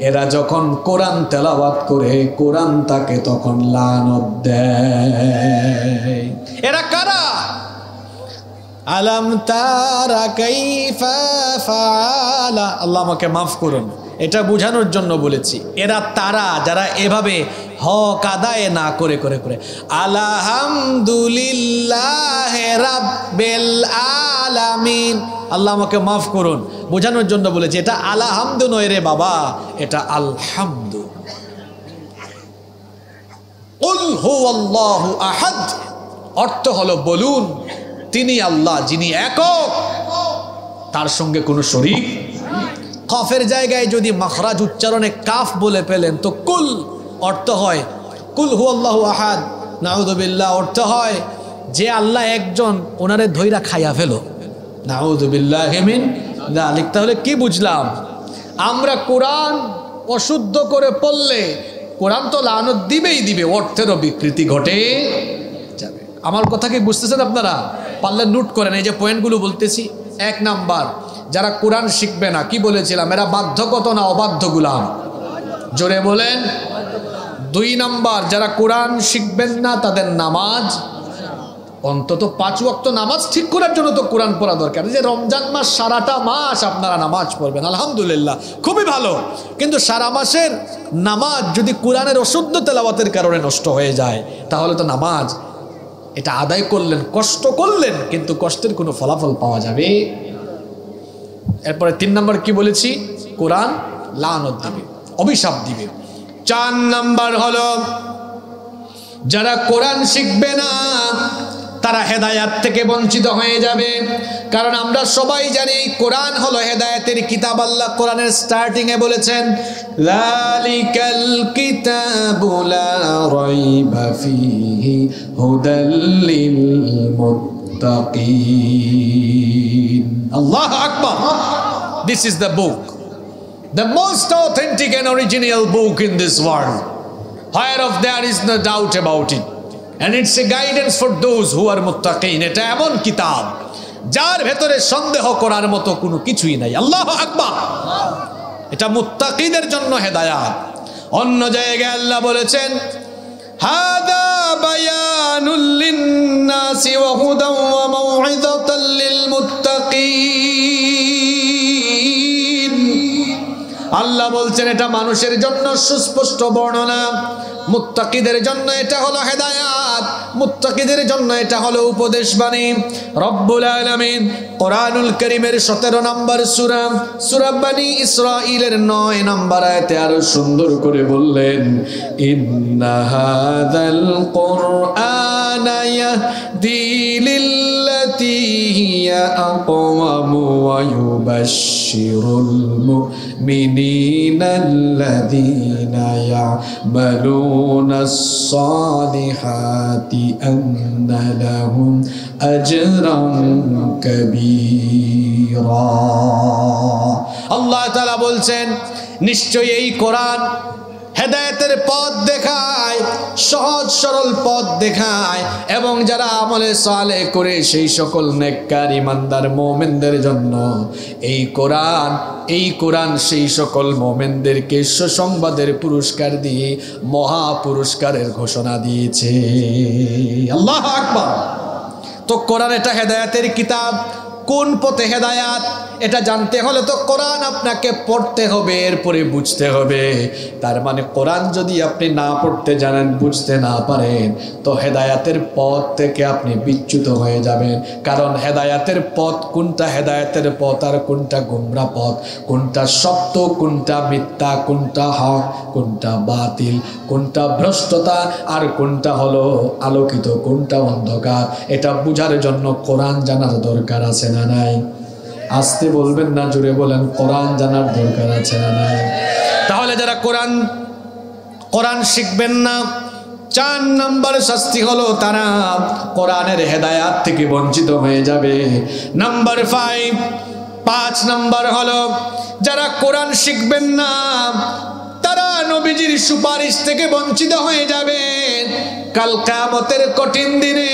এরা যখন কোরআন তেলাওয়াত করে কোরআন তাকে তখন লানত দেয়। এরা কারা? আলাম তারা কাইফা ফাআলা। আল্লাহ আমাকে মাফ করুন, এটা বোঝানোর জন্য বলেছি। এরা তারা যারা এভাবে হক আদায় না করে করে করে আলহামদুলিল্লাহ রাব্বিল আলামিন। আল্লাহ আমাকে মাফ করুন, বোঝানোর জন্য বলেছি। এটা আলহামদু নয় রে বাবা, এটা আলহামদু। কুল হুয়াল্লাহু আহাদ অর্থ হলো বলুন তিনি আল্লাহ যিনি একক, তার সঙ্গে কোনো শরীক। কফের জায়গায় যদি মাখরাজ উচ্চারণে কাফ বলে ফেলেন তো কুল অর্থ হয় কুল হুয়াল্লাহু আহাদ, নাউযু বিল্লাহ অর্থ হয় যে আল্লাহ একজন, ওনারে ধইরা খাইয়া ফেলো, নাউযু বিল্লাহি মিন যালিক। তাহলে কি বুঝলাম? আমরা কোরআন অশুদ্ধ করে পড়লে কোরআন তো লানত দিবেই দিবে, অর্থেরও বিকৃতি ঘটে যাবে। আমার কথা কি বুঝতেছেন আপনারা? পারলে নোট করেন, এই যে পয়েন্টগুলো বলতেছি। 1 নাম্বার, যারা কোরআন শিখবে না, কি বলেছিলাম? এরা বাধ্যগত না অবাধ্য গোলাম? জোরে বলেন। 2 নাম্বার, যারা কোরআন শিখবেন না তাদের নামাজ অন্তত 5 ওয়াক্ত নামাজ ঠিক করার জন্য তো কোরআন পড়া দরকার। যে রমজান মাস সারাটা মাস আপনারা নামাজ পড়বেন, আলহামদুলিল্লাহ, খুবই ভালো। কিন্তু সারা মাসের নামাজ যদি কোরআনের অশুদ্ধ তেলাওয়াতের কারণে নষ্ট হয়ে যায়, তাহলে তো নামাজ এটা আদায় করলেন, কষ্ট করলেন, কিন্তু কষ্টের কোনো ফলাফল পাওয়া যাবে। এরপরে 3 নম্বর কি বলেছি? কোরআন লানত দিবে, অভিশাপ দিবে। 4 নম্বর হলো যারা কোরআন শিখবে না তারা হেদায়াত থেকে বঞ্চিত হয়ে যাবে। কারণ আমরা সবাই জানি কোরআন হলো হেদায়াতের কিতাব। আল্লাহ কোরআনের স্টার্টিং এ বলেছেন, যালিকাল কিতাবু লা রাইবা ফীহি হুদাল লিল মুত্তাকিন। আল্লাহু আকবার। This is the book, the most authentic and original book in this world, whereof there is no doubt about it, and it's a guidance for those who are muttaqin. এটা এমন কিতাব যার ভেতরে সন্দেহ করার মতো কোনো কিছুই নাই। আল্লাহু আকবার। এটা মুত্তাকিদের জন্য হেদায়াত। অন্য জায়গায় আল্লাহ বলেছেন, হাদা বায়ানুল লিন-নাসি ওয়া হুদাও ওয়া মাউইযাতাল লিল মুত্তাকিন। আল্লাহ বলছেন এটা মানুষের জন্য সুস্পষ্ট বর্ণনা, মুত্তাকিদের জন্য এটা হলো হেদায়াত, মুত্তাকিদের জন্য এটা হলো উপদেশ বাণী। রব্বুল আলামিন কোরআনুল কারীমের 17 নম্বর সূরা, সূরা বনী ইসরাঈলের 9 নম্বর আয়াতে আরো সুন্দর করে বললেন, ইন্না হাযাল কুরআনা ইয়াহদি লিল্লাতী হিয়া আকওয়াম ওয়া ইউবাশশিরুল মুমিনিনা আল্লাযীনা ইয়া'মালুনাস সালিহাতি আন্না লাহুম আজরান কাবীরা। আল্লাহ তাআলা বলছেন, নিশ্চয়ই এই কোরআন হেদায়েতের পথ দেখায়, সহজ সরল পথ দেখায়, এবং যারা আমলে সালেহ করে সেই সকল নেককার ইমানদার মুমিনদের জন্য এই কোরআন সেই সকল মুমিনদেরকে সুসংবাদের পুরস্কার দিয়ে মহা পুরস্কারের ঘোষণা দিয়েছে। আল্লাহু আকবার। তো কোরআন এটা হেদায়েতের কিতাব। কোন পথে হেদায়াত এটা জানতে হলে তো কোরআন আপনাকে পড়তে হবে, এরপরে বুঝতে হবে। তার মানে কোরআন যদি আপনি না পড়তে জানেন, বুঝতে না পারেন, তো হেদায়াতের পথ থেকে আপনি বিচ্যুত হয়ে যাবেন। কারণ হেদায়াতের পথ কোনটা হেদায়াতের পথ আর কোনটা গোমরা পথ, কোনটা সত্য কোনটা মিথ্যা, কোনটা হক কোনটা বাতিল, কোনটা ভ্রষ্টতা আর কোনটা হলো আলোকিত, কোনটা অন্ধকার, এটা বুঝার জন্য কোরআন জানার দরকার আছে না নাই? আসতে বলবেন না, জুড়ে বলেন, কোরআন জানার দরকার আছে না নাই? তাহলে যারা কোরআন শিখবেন না, 4 নম্বর শাস্তি হলো তারা কোরআনের হেদায়াত থেকে বঞ্চিত হয়ে যাবে। নাম্বার 5 নম্বর হলো যারা কোরআন শিখবেন না তারা নবীজির সুপারিশ থেকে বঞ্চিত হয়ে যাবে। কাল কিয়ামতের কঠিন দিনে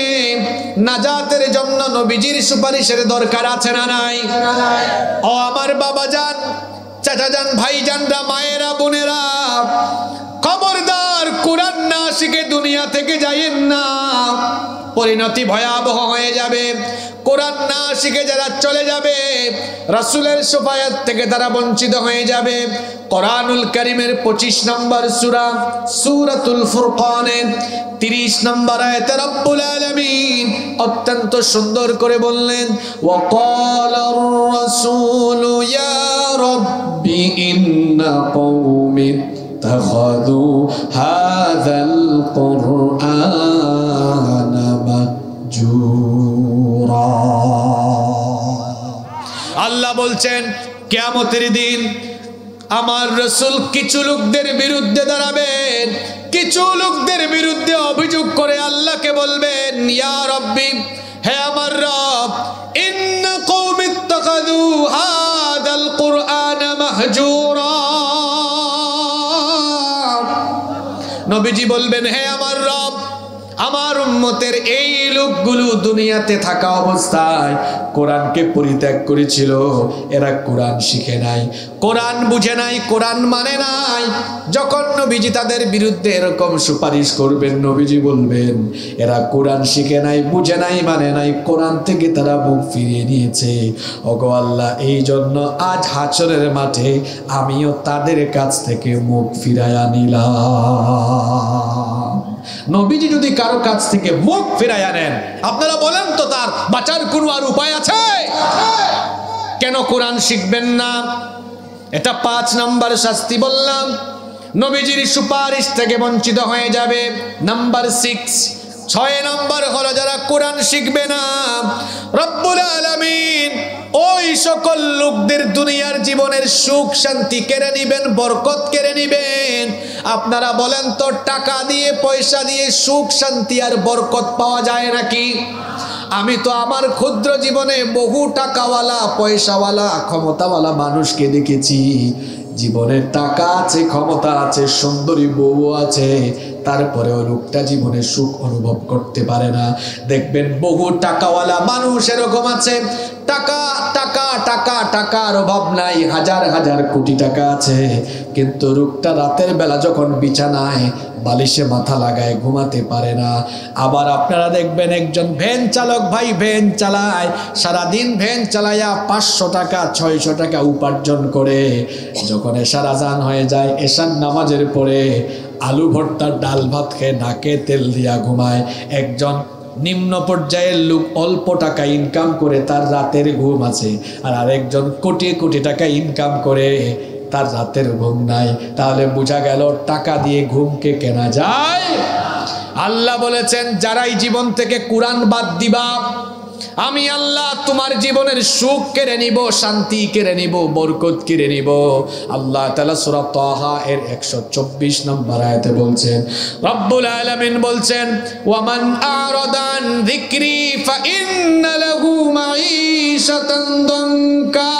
নাজাতের জন্য নবীজির সুপারিশের দরকার আছে না নাই? ও আমার বাবা জান, চাচা জান, ভাই জানরা, মায়েরা, বোনেরা, খবরদার কোরআন না শিখে দুনিয়া থেকে যাইয়েন না, পরিণতি ভয়াবহ হয়ে যাবে। কোরআন না শিখে যারা চলে যাবে, রাসূলের শাফায়াত থেকে তারা বঞ্চিত হয়ে যাবে। কোরআনুল কারীমের 25 নম্বর সূরা, সূরাতুল ফুরকানের 30 নম্বর আয়াতে রব্বুল আলামিন অত্যন্ত সুন্দর করে বললেন, ওয়া ক্বালার রাসূলু ইয়া রাব্বি ইন্না কওমি ইত্তাখাযু হাযাল কুরআনা মাহজুরা। আল্লাহ বলছেন কিয়ামতের দিন আমার রাসূল কিছু লোকদের বিরুদ্ধে দাঁড়াবেন, কিছু লোকদের বিরুদ্ধে অভিযোগ করে আল্লাহকে বলবেন, ইয়া রাব্বি, হে আমার রব, ইন্না কওমি ইত্তাখাযু হাযাল কুরআনা মাহজুরা। নবীজি বলবেন, হে আমার রব, আমার উম্মতের এই লোকগুলো দুনিয়াতে থাকা অবস্থায় কোরআনকে পরিত্যাগ করেছিল। এরা কোরআন শিখে নাই, কোরআন বুঝে নাই, কোরআন মানে নাই। যখন নবীজি তাদের বিরুদ্ধে এরকম সুপারিশ করবেন, নবীজি বলবেন এরা কোরআন শিখে নাই, বুঝে নাই, মানে নাই, কোরআন থেকে তারা মুখ ফিরিয়ে নিয়েছে। ওগো আল্লাহ, এই জন্য আজ হাসরের মাঠে আমিও তাদের কাছ থেকে মুখ ফিরাইয়া নিলাম। নবীজি যদি কারো কাছ থেকে মুখ ফিরাইয়া নেন, আপনারা বলেন তো তার বাঁচার কোনো আর উপায় আছে? কেন কোরআন শিখবেন না? এটা 5 নম্বর শাস্তি বললাম, নবীজির সুপারিশ থেকে বঞ্চিত হয়ে যাবে। নাম্বার 6, 6 নম্বর হলো যারা কোরআন শিখবে না, রব্বুল আলামিন ওই সকল লোকদের দুনিয়ার জীবনের সুখ শান্তি কেড়ে নিবেন, বরকত কেড়ে নিবেন। আপনারা বলেন তো, টাকা দিয়ে পয়সা দিয়ে সুখ শান্তি আর বরকত পাওয়া যায় নাকি? আমি তো আমার ক্ষুদ্র জীবনে বহু টাকাওয়ালা, পয়সাওয়ালা, ক্ষমতাওয়ালা মানুষকে দেখেছি। জীবনের টাকা আছে, ক্ষমতা আছে, সুন্দরী বউ আছে, তারপরেও লোকটা জীবনে সুখ অনুভব করতে পারে না। দেখবেন বহু টাকাওয়ালা মানুষ এরকম আছে, টাকা টাকা টাকা টাকার অভাব নাই, হাজার হাজার কোটি টাকা আছে, কিন্তু লোকটা রাতের বেলা যখন বিছানায় বালিশে মাথা লাগায় ঘুমাতে পারে না। আবার আপনারা দেখবেন একজন ভ্যান চালক ভাই ভ্যান চালায়, সারাদিন ভ্যান চালাইয়া 500 টাকা 600 টাকা উপার্জন করে, যখন এশার আজান হয়ে যায়, এশার নামাজের পরে আলু ভর্তা ডাল ভাত খেয়ে নাকে তেল দিয়া ঘুমায়। একজন নিম্ন পর্যায়ের লোক অল্প টাকা ইনকাম করে, তার রাতের ঘুম আছে, আর আরেকজন কোটি কোটি টাকা ইনকাম করে, তার রাতের ঘুম নাই। তাহলে বোঝা গেল টাকা দিয়ে ঘুমকে কেনা যায়। আল্লাহ বলেছেন, যারাই জীবন থেকে কোরআন বাদ দিবা, আমি আল্লাহ তোমার জীবনের সুখ কেড়ে নিব, শান্তি কেড়ে নিব, বরকত কেড়ে নিব। আল্লাহ তাআলা সূরা তাহা এর 124 নম্বর আয়াতে বলছেন, রব্বুল আলামিন বলছেন, ওয়ামান আরাদা আন যিকরি ফাইন্না লাহু মাঈশাতান দানকা।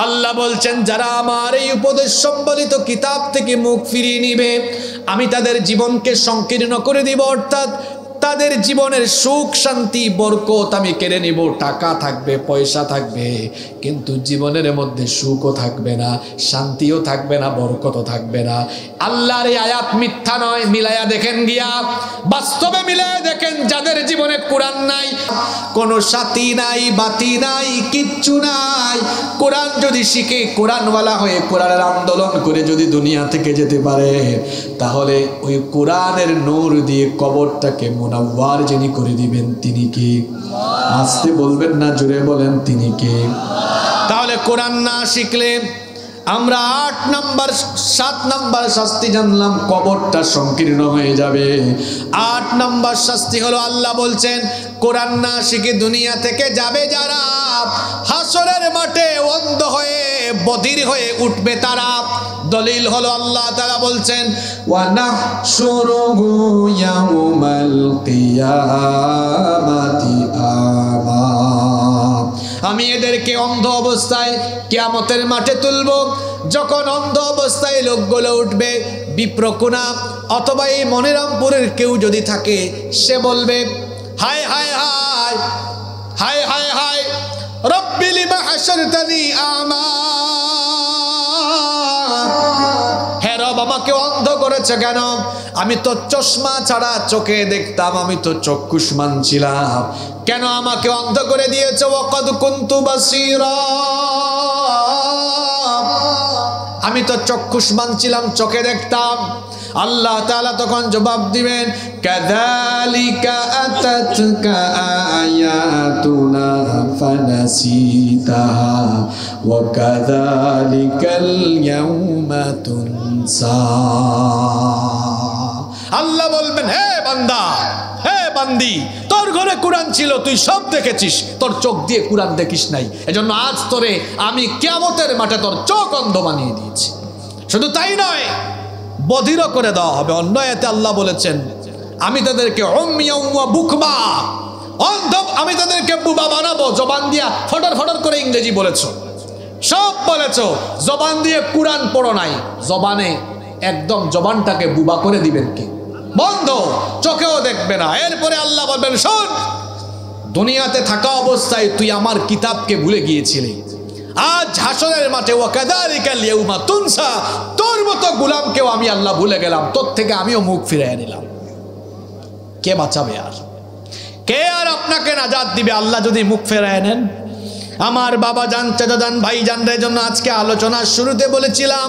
আল্লাহ বলছেন, যারা আমার এই উপদেশ সম্বলিত কিতাব থেকে মুখ ফিরিয়ে নিবে, আমি তাদের জীবনকে সংকীর্ণ করে দিব, অর্থাৎ তাদের জীবনের সুখ শান্তি বরকত আমি কেড়ে নিব। টাকা থাকবে, পয়সা থাকবে, কিন্তু জীবনের মধ্যে সুখও থাকবে না, শান্তিও থাকবে না, বরকতও থাকবে না। আল্লাহর এই আয়াত মিথ্যা নয়, মিলায়া দেখেন গিয়া, বাস্তবে মিলায়া দেখেন, যাদের জীবনে কোরআন নাই, কোনো সাথী নাই, বাতি নাই, কিচ্ছু নাই, কোরআন যদি শিখে, কোরআনওয়ালা হয়ে কোরআনের আন্দোলন করে যদি দুনিয়া থেকে যেতে পারে, তাহলে ওই কোরআনের নূর দিয়ে কবরটাকে মুনাওয়ার যিনি করে দিবেন, তিনি কে? আসতে বলবেন না, জোরে বলেন, তিনি কে? তাহলে কোরআন না শিখলে আমরা 7 নম্বর শাস্তি জানলাম, কবরটা সংকীর্ণ হয়ে যাবে। 8 নম্বর শাস্তি হলো, আল্লাহ বলছেন, কোরআন না শিখে দুনিয়া থেকে যাবে যারা, হাসরের মাঠে অন্ধ হয়ে বধির হয়ে উঠবে তারা। দলিল হলো, আল্লাহ তাআলা বলছেন, ওয়া নাহশুরুহু ইয়াউমাল কিয়ামাতি আমা। আমি এদেরকে অন্ধ অবস্থায় কিয়ামতের মাঠে তুলব। যখন অন্ধ অবস্থায় লোকগুলো উঠবে, বিপ্রকুনা অথবা এই মনিরামপুরের কেউ যদি থাকে, সে বলবে, হায় হায় হায় হায় হায় হায়, রব্বি লিমা হাশারতানি আমা। হে রব, আমাকে অন্ধ করেছে কেন? আমি তো চশমা ছাড়া চোখে দেখতাম, আমি তো চক্ষুষ্মান ছিলাম, কেন আমাকে অন্ধ করে দিয়েছে? ওয়াকাদ কুনতু বাসীরা, আমি তো চক্ষুষ্মান ছিলাম, চোখে দেখতাম। আল্লাহ তাআলা তখন জবাব দিবেন, কাযালিকা আতাতকা আয়াতুনা ফানাসিতাহা ওয়া কাযালিকাল ইয়াউমা তুনসা। আল্লাহ বলবেন, হে বান্দা, হে বান্দি, তোর ঘরে কোরআন ছিল, তুই সব দেখেছিস, তোর চোখ দিয়ে কোরআন দেখিস নাই, এজন্য আজ তোরে আমি কিয়ামতের মাঠে তোর চোখ অন্ধ বানিয়ে দিয়েছি। শুধু তাই নয়, বধির করে দেওয়া হবে। অন্য আয়াতে আল্লাহ বলেছেন, আমি তাদেরকে উমিয়াম ওয়া বুকমা, অন্ধ, আমি তাদেরকে বুবা বানাবো। জবান দিয়া ফটর ফটর করে ইংরেজি বলেছো, সব বলেছো, জবান দিয়ে কোরআন পড়ো নাই, জবানে একদম জবানটাকে বুবা করে দিবেন কি, বন্ধ, চোখেও দেখবে না। এরপরে আল্লাহ বলবেন, শোন, দুনিয়াতে থাকা অবস্থায় তুই আমার কিতাবকে ভুলে গিয়েছিলি, আজ হাসরের মাঠে ওয়াকাযালিকাল ইয়াউমা তুনসা, তোর মতো গোলামকেও আমি আল্লাহ ভুলে গেলাম, তোর থেকে আমিও মুখ ফিরিয়ে নিলাম। কে বাঁচাবে আর? কে আর আপনাকে নাজাত দিবে আল্লাহ যদি মুখ ফেরায় নেন? আমার বাবা জান, চাচা জান, ভাই জানদের জন্য আজকে আলোচনার শুরুতে বলেছিলাম,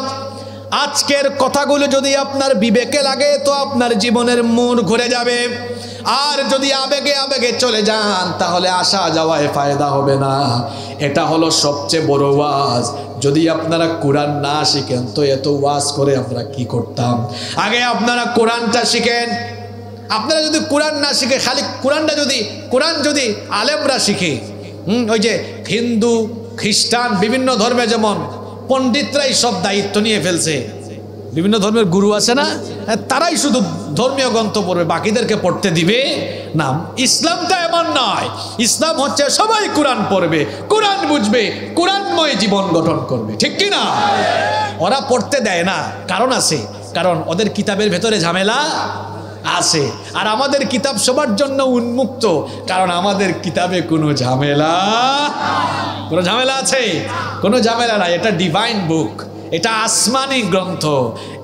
আজকের কথাগুলো যদি আপনার বিবেকে লাগে তো আপনার জীবনের মোড় ঘুরে যাবে, আর যদি আবেগে আবেগে চলে যান তাহলে আসা যাওয়ায় ফায়দা হবে না। এটা হলো সবচেয়ে বড় ওয়াজ। যদি আপনারা কোরআন না শিখেন তো এত ওয়াজ করে আমরা কি করতাম? আগে আপনারা কোরআনটা শিখেন। আপনারা যদি কোরআন না শিখে, খালি কোরআন যদি আলেমরা শিখে, ওই যে হিন্দু খ্রিস্টান বিভিন্ন ধর্মে যেমন পণ্ডিতরাই সব দায়িত্ব নিয়ে ফেলছে, বিভিন্ন ধর্মের গুরু আছে না, তারাই শুধু ধর্মীয় গ্রন্থ পড়বে, বাকিদেরকে পড়তে দিবে না। ইসলামটা এমন নয়। ইসলাম হচ্ছে সবাই কোরআন পড়বে, কোরআন বুঝবে, কোরআনময় জীবন গঠন করবে, ঠিক কি না? ওরা পড়তে দেয় না, কারণ আছে, কারণ ওদের কিতাবের ভেতরে ঝামেলা আছে। আর আমাদের কিতাব সবার জন্য উন্মুক্ত, কারণ আমাদের কিতাবে কোনো ঝামেলা আছে? কোনো ঝামেলা নাই। এটা ডিভাইন বুক, এটা আসমানি গ্রন্থ,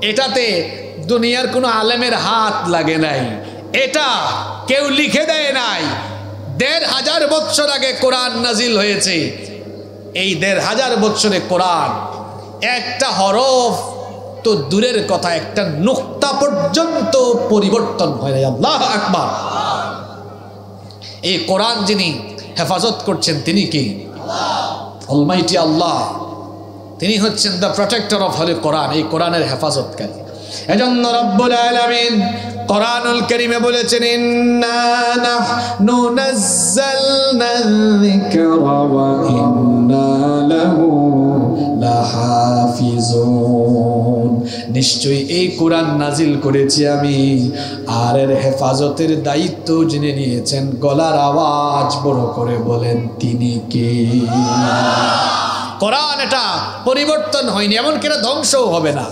এটাতে দুনিয়ার কোনো আলেমের হাত লাগে নাই, এটা কেউ লিখে দেয় নাই। ১৫০০ বছর আগে কোরআন নাজিল হয়েছে। এই ১৫০০ বছরে কোরআন একটা হরফ তো দূরের কথা, একটা নুক্তা পর্যন্ত পরিবর্তন হয় না। আল্লাহু আকবার। এই কোরআন যিনি হেফাজত করছেন তিনি কি? অলমাইটি আল্লাহ। তিনি হচ্ছেন দ্য প্রোটেক্টর অফ হলি কোরআন, এই কোরআনের হেফাজতকারী। এজন্য রব্বুল আলামিন কোরআনুল কারীমে বলেছেন, ইন্না নাহনু নাযালনা যিকরা ওয়া ইন্না লাহু লাহাফিজুন। নিশ্চয়ই এই কোরআন নাজিল করেছি আমি, আর এর হেফাজতের দায়িত্ব যিনি নিয়েছেন, গলার আওয়াজ বড় করে বলেন তিনি কে? কোরআন এটা পরিবর্তন হয়নি, এমনকি এটা ধ্বংসও হবে না।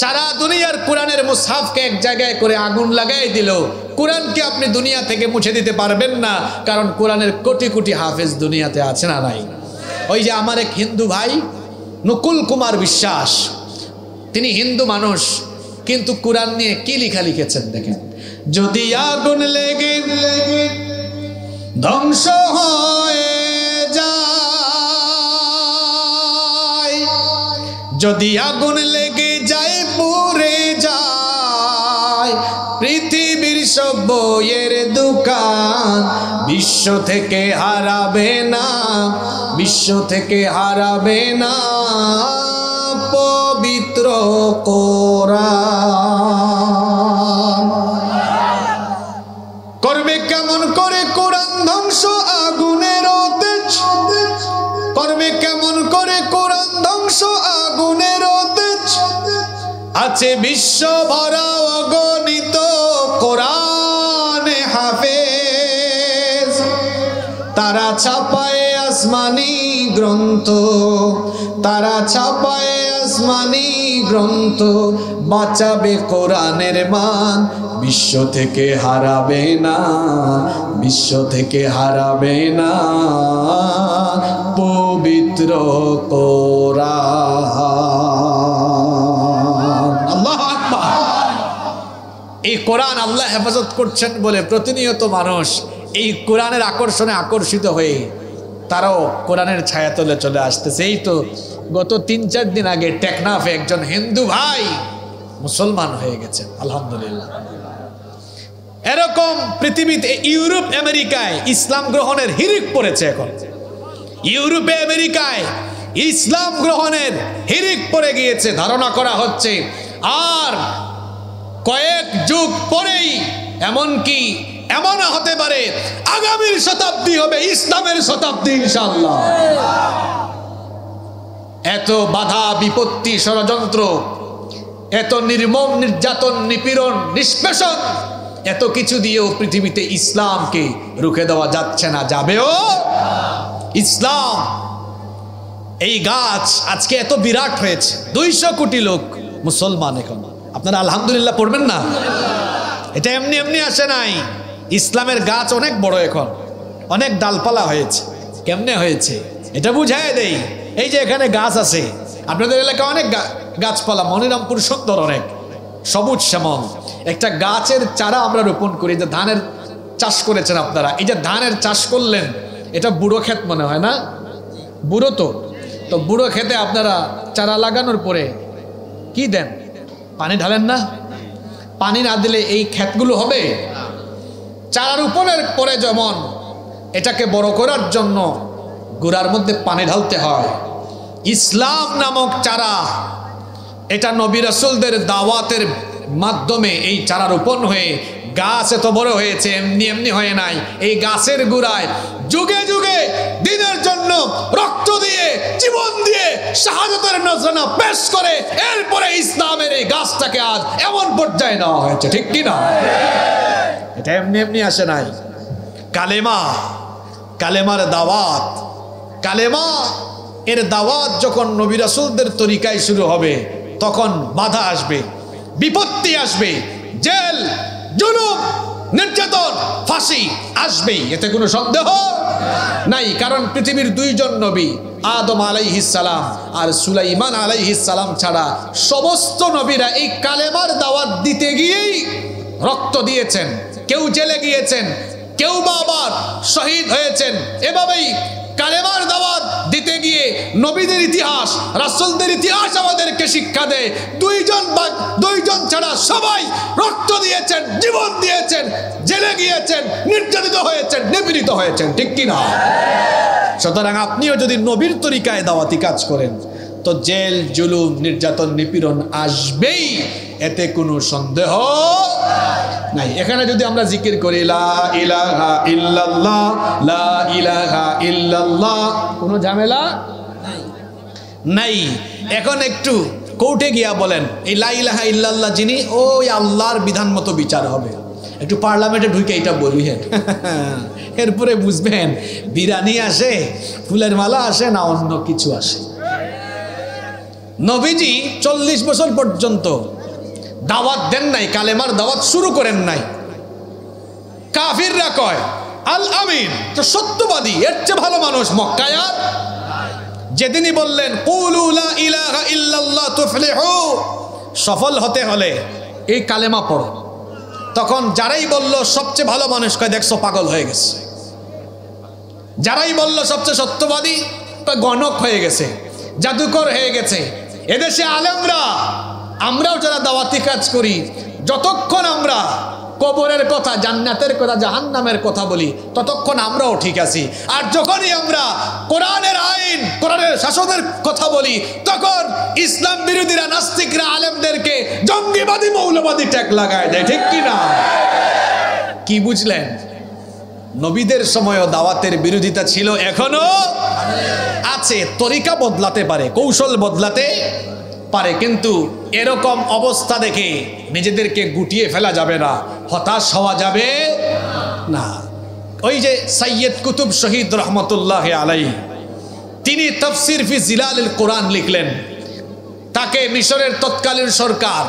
সারা দুনিয়ার কোরআনের মুসহাফকে এক জায়গায় করে আগুন লাগাই দিল, কোরআনকে আপনি দুনিয়া থেকে মুছে দিতে পারবেন না, কারণ কোরআনের কোটি কোটি হাফেজ দুনিয়াতে আছে না নাই? ওই যে আমার এক হিন্দু ভাই নকুল কুমার বিশ্বাস, তিনি হিন্দু মানুষ, কিন্তু কোরআন নিয়ে কি লেখা লিখেছেন দেখেন। যদি আগুন লেগে ধ্বংস হয়ে যায়, যদি আগুন লেগে যায় পুড়ে যায় পৃথিবীর সব বইয়ের দোকান, বিশ্ব থেকে হারাবে না, বিশ্ব থেকে হারাবে না পবিত্র কোরআন। করবে কেমন করে কোরআন ধ্বংস আগুনের তেজ, করবে কেমন করে কোরআন ধ্বংস আগুনের তেজ, আছে বিশ্ব ভরা অগণিত কোরআনে হাফেজ, তারা ছাপায় আসমানি গ্রন্থ, তারা ছাপায় আসমানি গ্রন্থ, বাঁচাবে কোরআনের মান, বিশ্ব থেকে হারাবে না, বিশ্ব থেকে হারাবে না পবিত্র কোরআন। আল্লাহু আকবার। এই কোরআন আল্লাহ হেফাজত করছেন বলে প্রতিনিয়ত মানুষ এই কোরআনের আকর্ষণে আকর্ষিত হয়ে তারাও কোরআনের ছায়াতলে চলে আসতেছে। এই তো গত ৩-৪ দিন আগে টেকনাফে একজন হিন্দু ভাই মুসলমান হয়ে গেছেন, আলহামদুলিল্লাহ। এরকম পৃথিবীতে ইউরোপ আমেরিকায় ইসলাম গ্রহণের হিড়িক পড়েছে। এখন ইউরোপে আমেরিকায় ইসলাম গ্রহণের হিড়িক পড়ে গিয়েছে। ধারণা করা হচ্ছে আর কয়েক যুগ পরেই এমনকি এমন হতে পারে আগামীর শতাব্দী হবে ইসলামের শতাব্দী ইনশাআল্লাহ। এত বাধা বিপত্তি, ষড়যন্ত্র, এত নির্মম নির্যাতন, নিপীড়ন, নিষ্পেষণ, এত কিছু দিয়েও পৃথিবীতে ইসলামকে রুখে দেওয়া যাচ্ছে না, যাবেও। ইসলাম এই গাছ আজকে এত বিরাট হয়েছে, 200 কোটি লোক মুসলমান এখন। আপনারা আলহামদুলিল্লাহ পড়বেন না? এটা এমনি এমনি আসে নাই। ইসলামের গাছ অনেক বড়, এখন অনেক ডালপালা হয়েছে। কেমনে হয়েছে এটা বুঝাই দেই। এই যে এখানে গাছ আছে, আপনাদের এলাকায় অনেক গাছপালা, মনিরামপুর সুন্দর, অনেক সবুজ শ্যামল। একটা গাছের চারা আমরা রোপণ করি। যে ধানের চাষ করেছেন আপনারা, এই যে ধানের চাষ করলেন, এটা বুড়ো ক্ষেত মনে হয় না? বুড়ো তো বুড়ো ক্ষেতে আপনারা চারা লাগানোর পরে কি দেন? পানি ঢালেন না? পানি না দিলে এই ক্ষেতগুলো হবে? চারা রোপণের পরে যেমন এটাকে বড় করার জন্য গোড়ার মধ্যে পানি ঢালতে হয়, ইসলাম নামক চারা, এটা নবী রাসূলদের দাওয়াতের মাধ্যমে এই চারা রোপণ হয়ে গাছ এত বড় হয়েছে। এমনি এমনি হয়ে নাই। এই গাছের গোড়ায় যুগে যুগে দিনের জন্য রক্ত দিয়ে, জীবন দিয়ে শাহাদাতের নজরানা পেশ করে এরপরে ইসলামের এই গাছটাকে আজ এমন পর্যায়ে নেওয়া হয়েছে। ঠিক কি না? এটা এমনি এমনি আসে নাই। কালেমা, কালেমার দাওয়াত, কালেমা এর দাওয়াত যখন নবী রাসূলদের তরিকায় শুরু হবে, তখন বাধা আসবে, বিপত্তি আসবে, জেল, জুলুম, নির্যাতন, ফাঁসি আসবেই, এতে কোনো সন্দেহ নাই। কারণ পৃথিবীর দুইজন নবী, আদম আলাইহিস সালাম আর সুলাইমান আলাইহিস সালাম ছাড়া সমস্ত নবীরা এই কালেমার দাওয়াত দিতে গিয়েই রক্ত দিয়েছেন। কেউ জেলে গিয়েছেন, কেউ বা আবার শহীদ হয়েছেন। এভাবেই কালেমার দাওয়াত দিতে গিয়ে নবীদের ইতিহাস, রাসূলদের ইতিহাস আমাদেরকে শিক্ষা দেয়। দুইজন ছাড়া সবাই রক্ত দিয়েছেন, জীবন দিয়েছেন, জেলে গিয়েছেন, নির্যাতিত হয়েছেন, নিপীড়িত হয়েছেন। ঠিক কি না? সুতরাং আপনিও যদি নবীর তরিকায় দাওয়াতি কাজ করেন, তো জেল, জুলুম, নির্যাতন, নিপীড়ন আসবেই, এতে কোনো সন্দেহ নাই। এখানে যদি আমরা জিকির করি লা ইলাহা ইল্লাল্লাহ, লা ইলাহা ইল্লাল্লাহ, কোনো ঝামেলা নাই। এখন একটু কোর্টে গিয়া বলেন এই লা ইলাহা ইল্লাল্লাহ যিনি, ওই আল্লাহর বিধান মতো বিচার হবে। একটু পার্লামেন্টে ঢুকে এটা বলবেন, এরপরে বুঝবেন বিরানি আসে, ফুলের মালা আসে না অন্য কিছু আসে। নবীজি 40 বছর পর্যন্ত দাওয়াত দেন নাই, কালেমার দাওয়াত শুরু করেন নাই। কাফিররা কয় আল আমিন, তো সত্যবাদী, এর চেয়ে ভালো মানুষ মক্কায় আর। যেদিনই বললেন কুলু লা ইলাহা ইল্লাল্লাহ তুফলিহু, সফল হতে হলে এই কালেমা পড়ো, তখন যারাই বলল সবচেয়ে ভালো মানুষ কয় দেখছো পাগল হয়ে গেছে। যারাই বলল সবচেয়ে সত্যবাদী গণক হয়ে গেছে, জাদুকর হয়ে গেছে। এদেশে আলেমরা, আমরাও যারা দাওয়াতি কাজ করি, যতক্ষণ আমরা কবরের কথা, জান্নাতের কথা, জাহান্নামের কথা বলি, ততক্ষণ আমরাও ঠিক আছি। আর যখনই আমরা কোরআনের আইন, কোরআনের শাসনের কথা বলি, তখন ইসলাম বিরোধীরা, নাস্তিকরা আলেমদেরকে জঙ্গিবাদী, মৌলবাদী ট্যাগ লাগায় দেয়। ঠিক কি না? কি বুঝলেন? নবীদের সময়ও দাওয়াতের বিরোধিতা ছিল, এখনো আছে। তরিকা বদলাতে পারে, কৌশল বদলাতে পারে, কিন্তু এরকম অবস্থা দেখে নিজেদেরকে গুটিয়ে ফেলা যাবে না, হতাশ হওয়া যাবে না। ওই যে সৈয়দ কুতুব শহীদ রহমতুল্লাহ আলাইহি, তিনি তাফসির ফি জিলালিল কোরআন লিখলেন। তাকে মিশরের তৎকালীন সরকার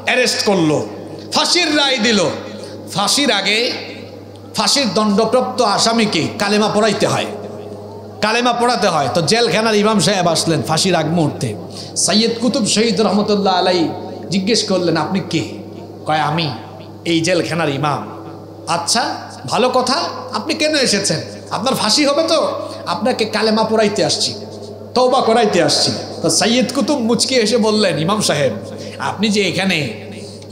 অ্যারেস্ট করলো, ফাঁসির রায় দিল। ফাঁসির আগে ফাঁসির দণ্ডপ্রাপ্ত আসামিকে কালেমা পড়াইতে হয়, কালেমা পড়াতে হয়। তো জেলখানার ইমাম সাহেব আসলেন ফাঁসির আগ মুহূর্তে। সৈয়দ কুতুব শহীদ রহমতুল্লাহ আলাইহি জিজ্ঞেস করলেন আপনি কে? কয় আমি এই জেলখানার ইমাম। আচ্ছা, ভালো কথা, আপনি কেন এসেছেন? আপনার ফাঁসি হবে তো? আপনাকে কালেমা পড়াইতে আসছি, তওবা করাইতে আসছি। তো সৈয়দ কুতুব মুচকি এসে বললেন, ইমাম সাহেব আপনি যে এখানে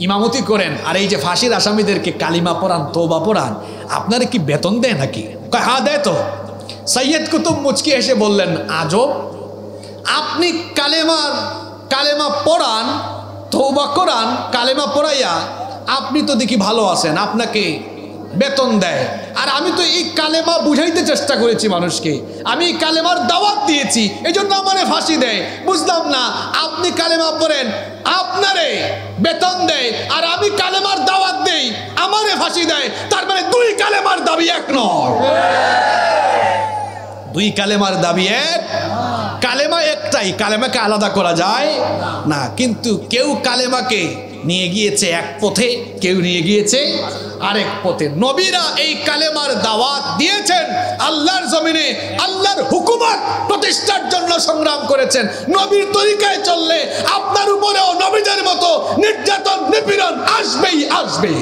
ইমামতি করেন আর এই যে ফাঁসির আসামিদেরকে কালিমা পড়ান, তওবা পড়ান, আপনারা কি বেতন দেয় নাকি? কয় হ্যাঁ দেয় তো। সৈয়দ কুতুব মুচকি এসে বললেন, আজব, আপনি কালেমা পড়ান, তওবা করান, কালেমা পড়াইয়া আপনি তো দেখি ভালো আছেন, আপনাকে বেতন দেয়। আর আমি তো এই কালেমা বুঝাইতে চেষ্টা করেছি মানুষকে, আমি কালেমার দাওয়াত দিয়েছি, এই জন্য আমারে ফাঁসি দেয়। বুঝলাম না, আপনি কালেমা পড়েন, আপনারে বেতন দেয়, আর আমি কালেমার দাওয়াত দেই, আমারে ফাঁসি দেয়। তার মানে দুই কালেমার দাবি এক নয়। দুই কালেমার দাবি এক, কালেমা একটাই, কালেমাকে আলাদা করা যায় না। কিন্তু কেউ কালেমাকে নিয়ে গিয়েছে এক পথে, কেউ নিয়ে গিয়েছে আরেক পথে। নবীরা এই কালেমার দাওয়াত দিয়েছেন, আল্লাহর জমিনে আল্লাহর হুকুমত প্রতিষ্ঠার জন্য সংগ্রাম করেছেন। নবীর তরিকায় চললে আপনার উপরেও নবীদের মতো নির্যাতন নিপীড়ন আসবেই আসবে।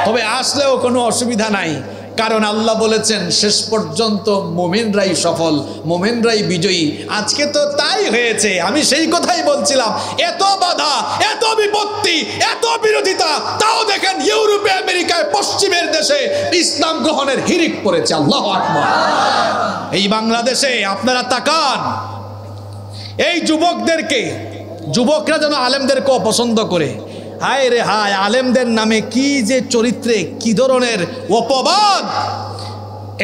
তবে আসলেও কোনো অসুবিধা নাই, কারণ আল্লাহ বলেছেন শেষ পর্যন্ত মুমিনরাই সফল, মুমিনরাই বিজয়ী। আজকে তো তাই হয়েছে। আমি সেই কথাই বলছিলাম, এত বাধা, এত বিপত্তি, এত বিরোধিতা, তাও দেখেন ইউরোপে, আমেরিকায়, পশ্চিমের দেশে ইসলাম গ্রহণের হিড়িক পড়েছে। আল্লাহু আকবার। এই বাংলাদেশে আপনারা তাকান, এই যুবকদেরকে, যুবকরা যেন আলেমদেরকে অপছন্দ করে। হায় রে হায়, আলেমদের নামে কি যে চরিত্রে কি ধরনের অপবাদ।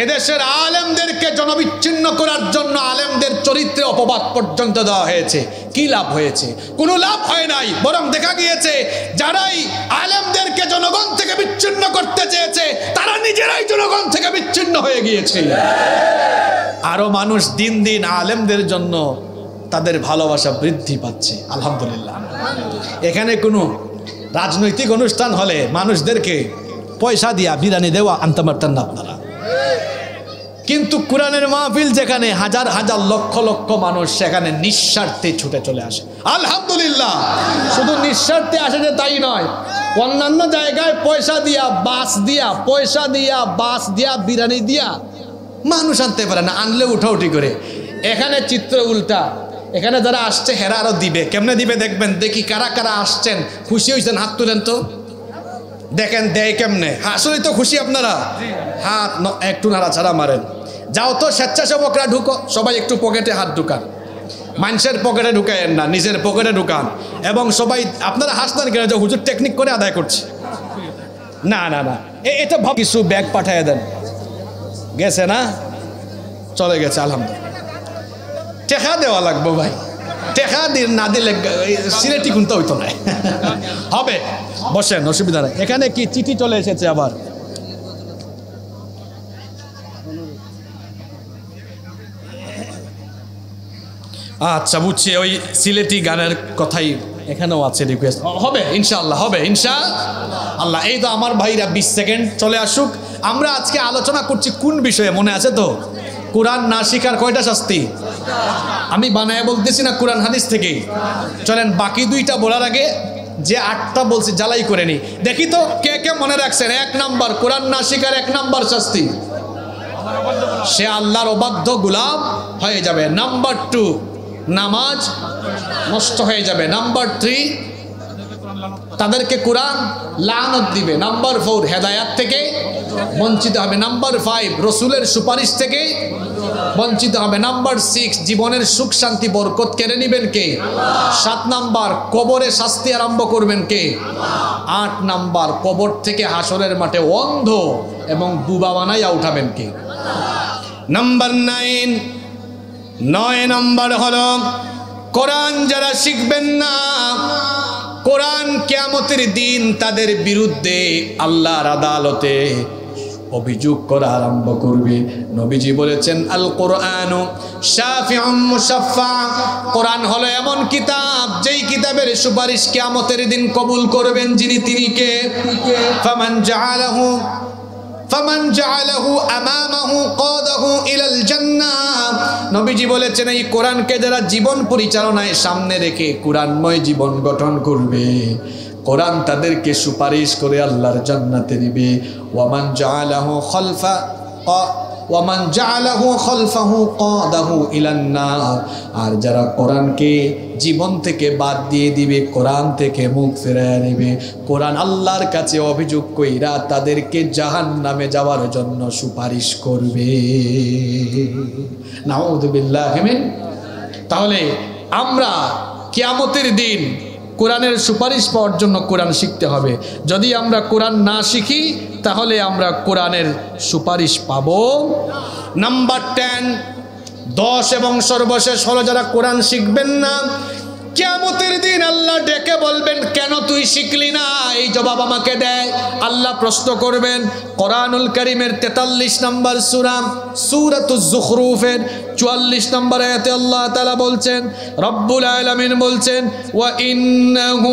এদেশের আলেমদেরকে জনবিচ্ছিন্ন করার জন্য আলেমদের চরিত্রে অপবাদ পর্যন্ত দেওয়া হয়েছে। কি লাভ হয়েছে? কোনো লাভ হয় নাই, বরং দেখা গিয়েছে যারাই আলেমদেরকে জনগণ থেকে বিচ্ছিন্ন করতে চেয়েছে তারা নিজেরাই জনগণ থেকে বিচ্ছিন্ন হয়ে গিয়েছে। আরো মানুষ দিন দিন আলেমদের জন্য তাদের ভালোবাসা বৃদ্ধি পাচ্ছে। আলহামদুলিল্লাহ। এখানে কোনো রাজনৈতিক অনুষ্ঠান হলে মানুষদেরকে পয়সা দিয়া বিরিয়ানি দেওয়া আনতে পারতেন না আপনারা, কিন্তু কোরআনের মাহফিল যেখানে হাজার হাজার লক্ষ লক্ষ মানুষ সেখানে নিঃস্বার্থে ছুটে চলে আসে। আলহামদুলিল্লাহ। শুধু নিঃস্বার্থে আসে যে তাই নয়, অন্যান্য জায়গায় পয়সা দিয়া, বাস দিয়া, পয়সা দিয়া, বাস দিয়া, বিরিয়ানি দিয়া মানুষ আনতে পারে না, আনলে উঠাউঠি করে। এখানে চিত্র উল্টা, এখানে যারা আসছে হেরা আরো দিবে। কেমনে দিবে দেখবেন, দেখি কারা কারা আসছেন, খুশি হয়েছেন, হাত তুলেন তো দেখেন দেয় কেমনে। আসলেই তো খুশি আপনারা, হাত একটু নাড়াচাড়া মারেন। যাও তো স্বেচ্ছাসেবকরা ঢুকো, সবাই একটু পকেটে হাত ঢুকান, মানুষের পকেটে ঢুকায়েন না, নিজের পকেটে ঢুকান। এবং সবাই আপনারা হাসতেন কেন যে হুজুর টেকনিক করে আদায় করছে? না না না, এটা ভাব কিছু ব্যাগ পাঠিয়ে দেন। গেছে না? চলে গেছে আলহামদুলিল্লাহ। টেকা দেওয়া লাগবো ভাই, টেকা না দিলে সিলেটি কিন্তু হইতো না। হবে, বসেন, অসুবিধা নাই। এখানে কি চিঠি চলে এসেছে আবার? আচ্ছা বুঝছি, ওই সিলেটি গানের কথাই এখানেও আছে রিকোয়েস্ট। হবে ইনশাআল্লাহ, হবে ইনশাআল্লাহ। এই তো আমার ভাইরা 20 সেকেন্ড চলে আসুক। আমরা আজকে আলোচনা করছি কোন বিষয়ে মনে আছে তো? কোরআন না শিখার কয়টা শাস্তি? আমি বানায় বলতেছি না, কোরআন হাদিস থেকে। চলেন বাকি দুইটা বলার আগে যে 8টা বলছি জ্বালাই করে নি, দেখি তো কে কে মনে রাখছেন। 1 নাম্বার, কোরআন না শিখার 1 নাম্বার শাস্তি, সে আল্লাহর অবাধ্য গোলাম হয়ে যাবে। নাম্বার 2, নামাজ নষ্ট হয়ে যাবে। নাম্বার 3, তাদেরকে কোরআন লানত দিবে। নাম্বার 4, হেদায়াত থেকে বঞ্চিত হবে। নাম্বার 5, রসুলের সুপারিশ থেকে বঞ্চিত হবে। নাম্বার 6, জীবনের সুখ শান্তি বরকত কেড়ে নিবেন কে? 7 নাম্বার, কবরে শাস্তি আরম্ভ করবেন কে? 8 নাম্বার, কবর থেকে হাসরের মাঠে অন্ধ এবং বুবা বানাইয়া উঠাবেন কে? নাম্বার 9 নম্বর হলো কোরআন যারা শিখবেন না, কোরআন কিয়ামতের দিন তাদের বিরুদ্ধে আল্লাহর আদালতে অভিযোগ করা আরম্ভ করবে। নবীজি বলেছেন আল কোরআনু শাফিউম মুশাফফা, কোরআন হলো এমন কিতাব যেই কিতাবের সুপারিশ কিয়ামতের দিন কবুল করবেন যিনি, তিনি কে? ফামান জাআলাহু আমামাহু কাদাহু ইলাল জান্নাহ। নবীজি বলেছেন এই কোরআনকে যারা জীবন পরিচালনায় সামনে রেখে কোরআনময় জীবন গঠন করবে, কোরআন তাদেরকে সুপারিশ করে আল্লাহর জান্নাতে নিবে। ওয়ামান জাআলাহু খালফাহু কাদাহু ইলান নার, আর যারা কোরআনকে জীবন থেকে বাদ দিয়ে দিবে, কোরআন থেকে মুখ ফিরিয়ে নেবে, কোরআন আল্লাহর কাছে অভিযোগ কইরা তাদেরকে জাহান্নামে যাওয়ার জন্য সুপারিশ করবে। নাউযু বিল্লাহি মিন। তাহলে আমরা কিয়ামতের দিন কোরআনের সুপারিশ পাওয়ার জন্য কোরআন শিখতে হবে। যদি আমরা কোরআন না শিখি তাহলে আমরা কোরআনের সুপারিশ পাব। নাম্বার 10 এবং সর্বশেষ হলো যারা কোরআন শিখবেন না, কিয়ামতের দিন আল্লাহ ডেকে বলবেন, কেন তুই শিখলি না? এই জবাব আমাকে দেয়। আল্লাহ প্রশ্ন করবেন। কোরআনুল কারীমের 43 নম্বর সূরা, সূরাতুজ যুখরুফের 44 নম্বর আয়াতে আল্লাহ তাআলা বলছেন, রব্বুল আলামিন বলছেন, ওয়া ইন্নাহু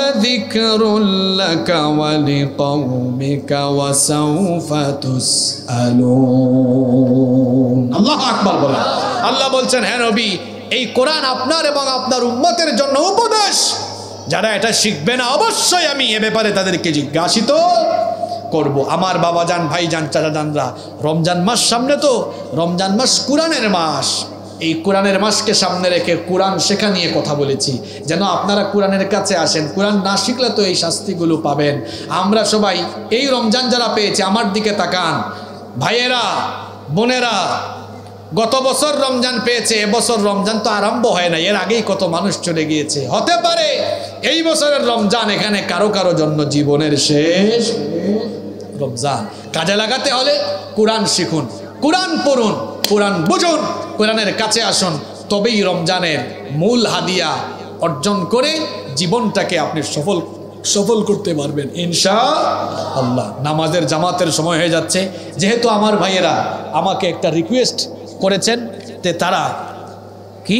লাযিকরুল লাকা ওয়া লিকাওমিকা ওয়া সাওফা তুসআলুন। আল্লাহু আকবার বলেন। আল্লাহ বলছেন, হ্যাঁ নবী, এই কোরআন আপনার এবং আপনার উম্মতের জন্য উপদেশ। যারা এটা শিখবে না, অবশ্যই আমি এ ব্যাপারে তাদেরকে জিজ্ঞাসিত করব। আমার বাবা জান, ভাই জান, চাচা জানরা, রমজান মাস সামনে, তো রমজান মাস কোরআনের মাস। এই কোরআনের মাসকে সামনে রেখে কোরআন শেখা নিয়ে কথা বলেছি, যেন আপনারা কোরআনের কাছে আসেন। কোরআন না শিখলে তো এই শাস্তিগুলো পাবেন। আমরা সবাই এই রমজান যারা পেয়েছে, আমার দিকে তাকান ভাইয়েরা, বোনেরা। গত বছর রমজান পেয়েছে, এবছর রমজান তো আরম্ভ হয় না, এর আগেই কত মানুষ চলে গিয়েছে। হতে পারে এই বছরের রমজান এখানে কারো কারো জন্য জীবনের শেষ রমজান। কাজে লাগাতে হলে কোরআন শিখুন, কোরআন পড়ুন, কোরআন বুঝুন, কোরআনের কাছে আসুন। তবেই রমজানের মূল হাদিয়া অর্জন করে জীবনটাকে আপনি সফল করতে পারবেন ইনশাআল্লাহ। নামাজের জামাতের সময় হয়ে যাচ্ছে। যেহেতু আমার ভাইয়েরা আমাকে একটা রিকোয়েস্ট করেছেন, তে তারা কি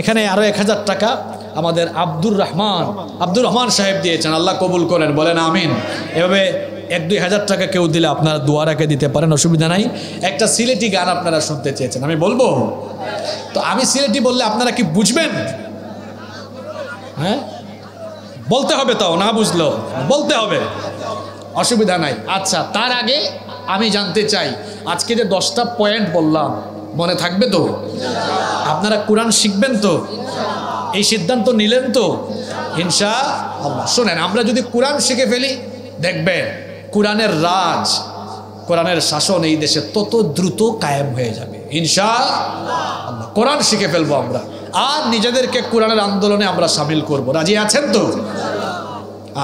এখানে আরো 1000 টাকা আমাদের আব্দুর রহমান সাহেব দিয়েছেন। আল্লাহ কবুল করেন, বলেন আমিন। এভাবে 1-2 হাজার টাকা কেউ দিলে আপনারা দোয়া রাখে দিতে পারেন, অসুবিধা নাই। একটা সিলেটি গান আপনারা শুনতে চেয়েছেন, আমি বলবো? তো আমি সিলেটি বললে আপনারা কি বুঝবেন? হ্যাঁ, বলতে হবে, তাও না বুঝলো বলতে হবে, অসুবিধা নাই। আচ্ছা, তার আগে আমি জানতে চাই, আজকে যে 10টা পয়েন্ট বললাম মনে থাকবে তো? আপনারা কোরআন শিখবেন তো? এই সিদ্ধান্ত নিলেন তো ইনশাআল্লাহ? শোনেন, আমরা যদি কোরআন শিখে ফেলি, দেখবেন কোরআনের রাজ, কোরআনের শাসন এই দেশে তত দ্রুত কায়েম হয়ে যাবে ইনশাআল্লাহ। কোরআন শিখে ফেলবো আমরা, আর নিজেদেরকে কোরআনের আন্দোলনে আমরা সামিল করব। রাজি আছেন তো?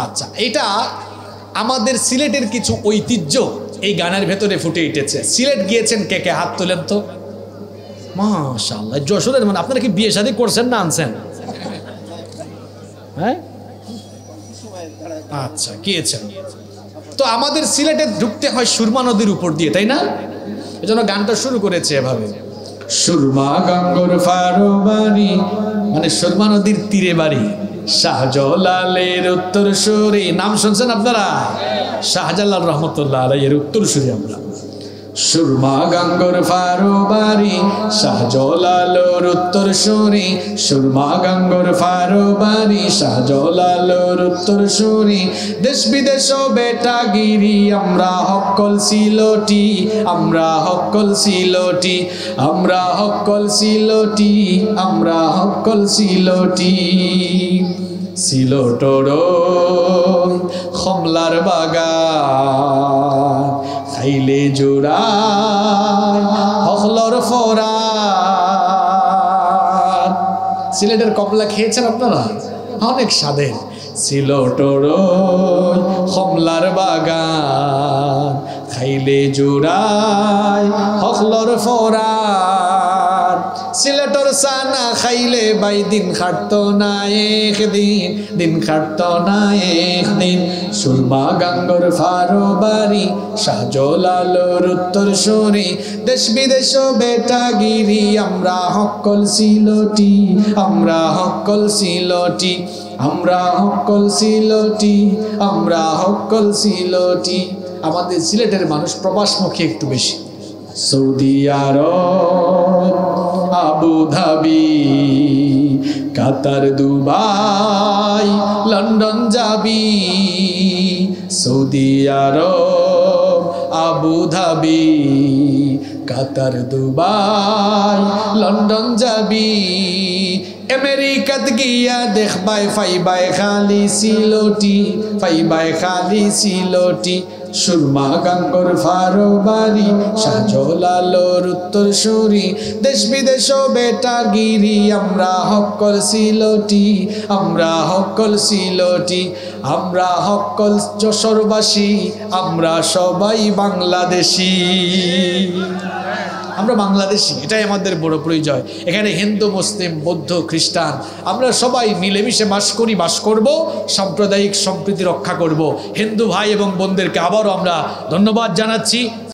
আচ্ছা, এটা আমাদের সিলেটের কিছু ঐতিহ্য এই গানের ভেতরে ফুটে উঠেছে। সিলেট গিয়েছেন কে কে? হাত তোলেন তো। মাশাআল্লাহ, যশোরের মানে আপনারা কি বিয়ে শাদী করছেন না আনছেন? হ্যাঁ, আচ্ছা, গিয়েছেন তো। আমাদের সিলেটে ঢুকতে হয় সুরমা নদীর উপর দিয়ে, তাই না? এজন্য গানটা শুরু করেছে এভাবে, সুরমা গঙ্গর ফারো বাড়ি, মানে সুরমা নদীর তীরে বাড়ি, শাহজালালের উত্তরসূরি। নাম শুনছেন আপনারা? শাহজালাল রহমতুল্লাহ আলাইহির উত্তরসূরি আমরা। সুরমা গঙ্গর ফারো বাড়ি, শাহজালালের উত্তরসূরি, সুরমা গঙ্গর ফারো বাড়ি, শাহজালালের উত্তরসূরি। দেশ বিদেশ বেটাগিরি, আমরা হকল সিলটি, আমরা হকল সিলটি, আমরা হকল সিলটি, আমরা হকল সিলটি। সিলটর কমলার বাগান, খাইলে জোড়ায় হকলর ফোরান। সিলেটের কমলা খেয়েছেন আপনারা? অনেক স্বাদের। সিলটর কমলার বাগান, খাইলে জোড়ায় হকলর ফোরান। সিলেটর সানা খাইলে বাই দিন খাটতো না একদিন, দিন খাটতো না একদিন। সুরমা গঙ্গর ফারো বাড়ি, শাহজালালের উত্তরসূরি। দেশ বিদেশ বেটাগিরি, আমরা হকল সিলটি, আমরা হকল সিলটি, আমরা হকল সিলটি, আমরা হকল সিলটি। আমাদের সিলেটের মানুষ প্রবাসমুখী একটু বেশি। সৌদি আরব, আবু ধাবি, কাতার, দুবাই, লন্ডন যাবি। সৌদি আরব, আবু ধাবি, কাতার, দুবাই, লন্ডন যাবি। আমেরিকাত গিয়া দেখবাই ফাইবাই খালি সিলটি, ফাইবাই খালি সিলটি। সুরমা গঙ্গর ফারো বাড়ি, শাহজালালের উত্তরসূরি। দেশ বিদেশ বেটাগিরি, আমরা হকল সিলটি, আমরা হকল সিলটি, আমরা হকল যশোরবাসী, আমরা সবাই বাংলাদেশি। আমরা বাংলাদেশি, এটাই আমাদের বড় পরিচয়। এখানে হিন্দু, মুসলিম, বৌদ্ধ, খ্রিস্টান আমরা সবাই মিলেমিশে বাস করব, সাম্প্রদায়িক সম্প্রীতি রক্ষা করব। হিন্দু ভাই এবং বোনদেরকে আবারও আমরা ধন্যবাদ জানাচ্ছি।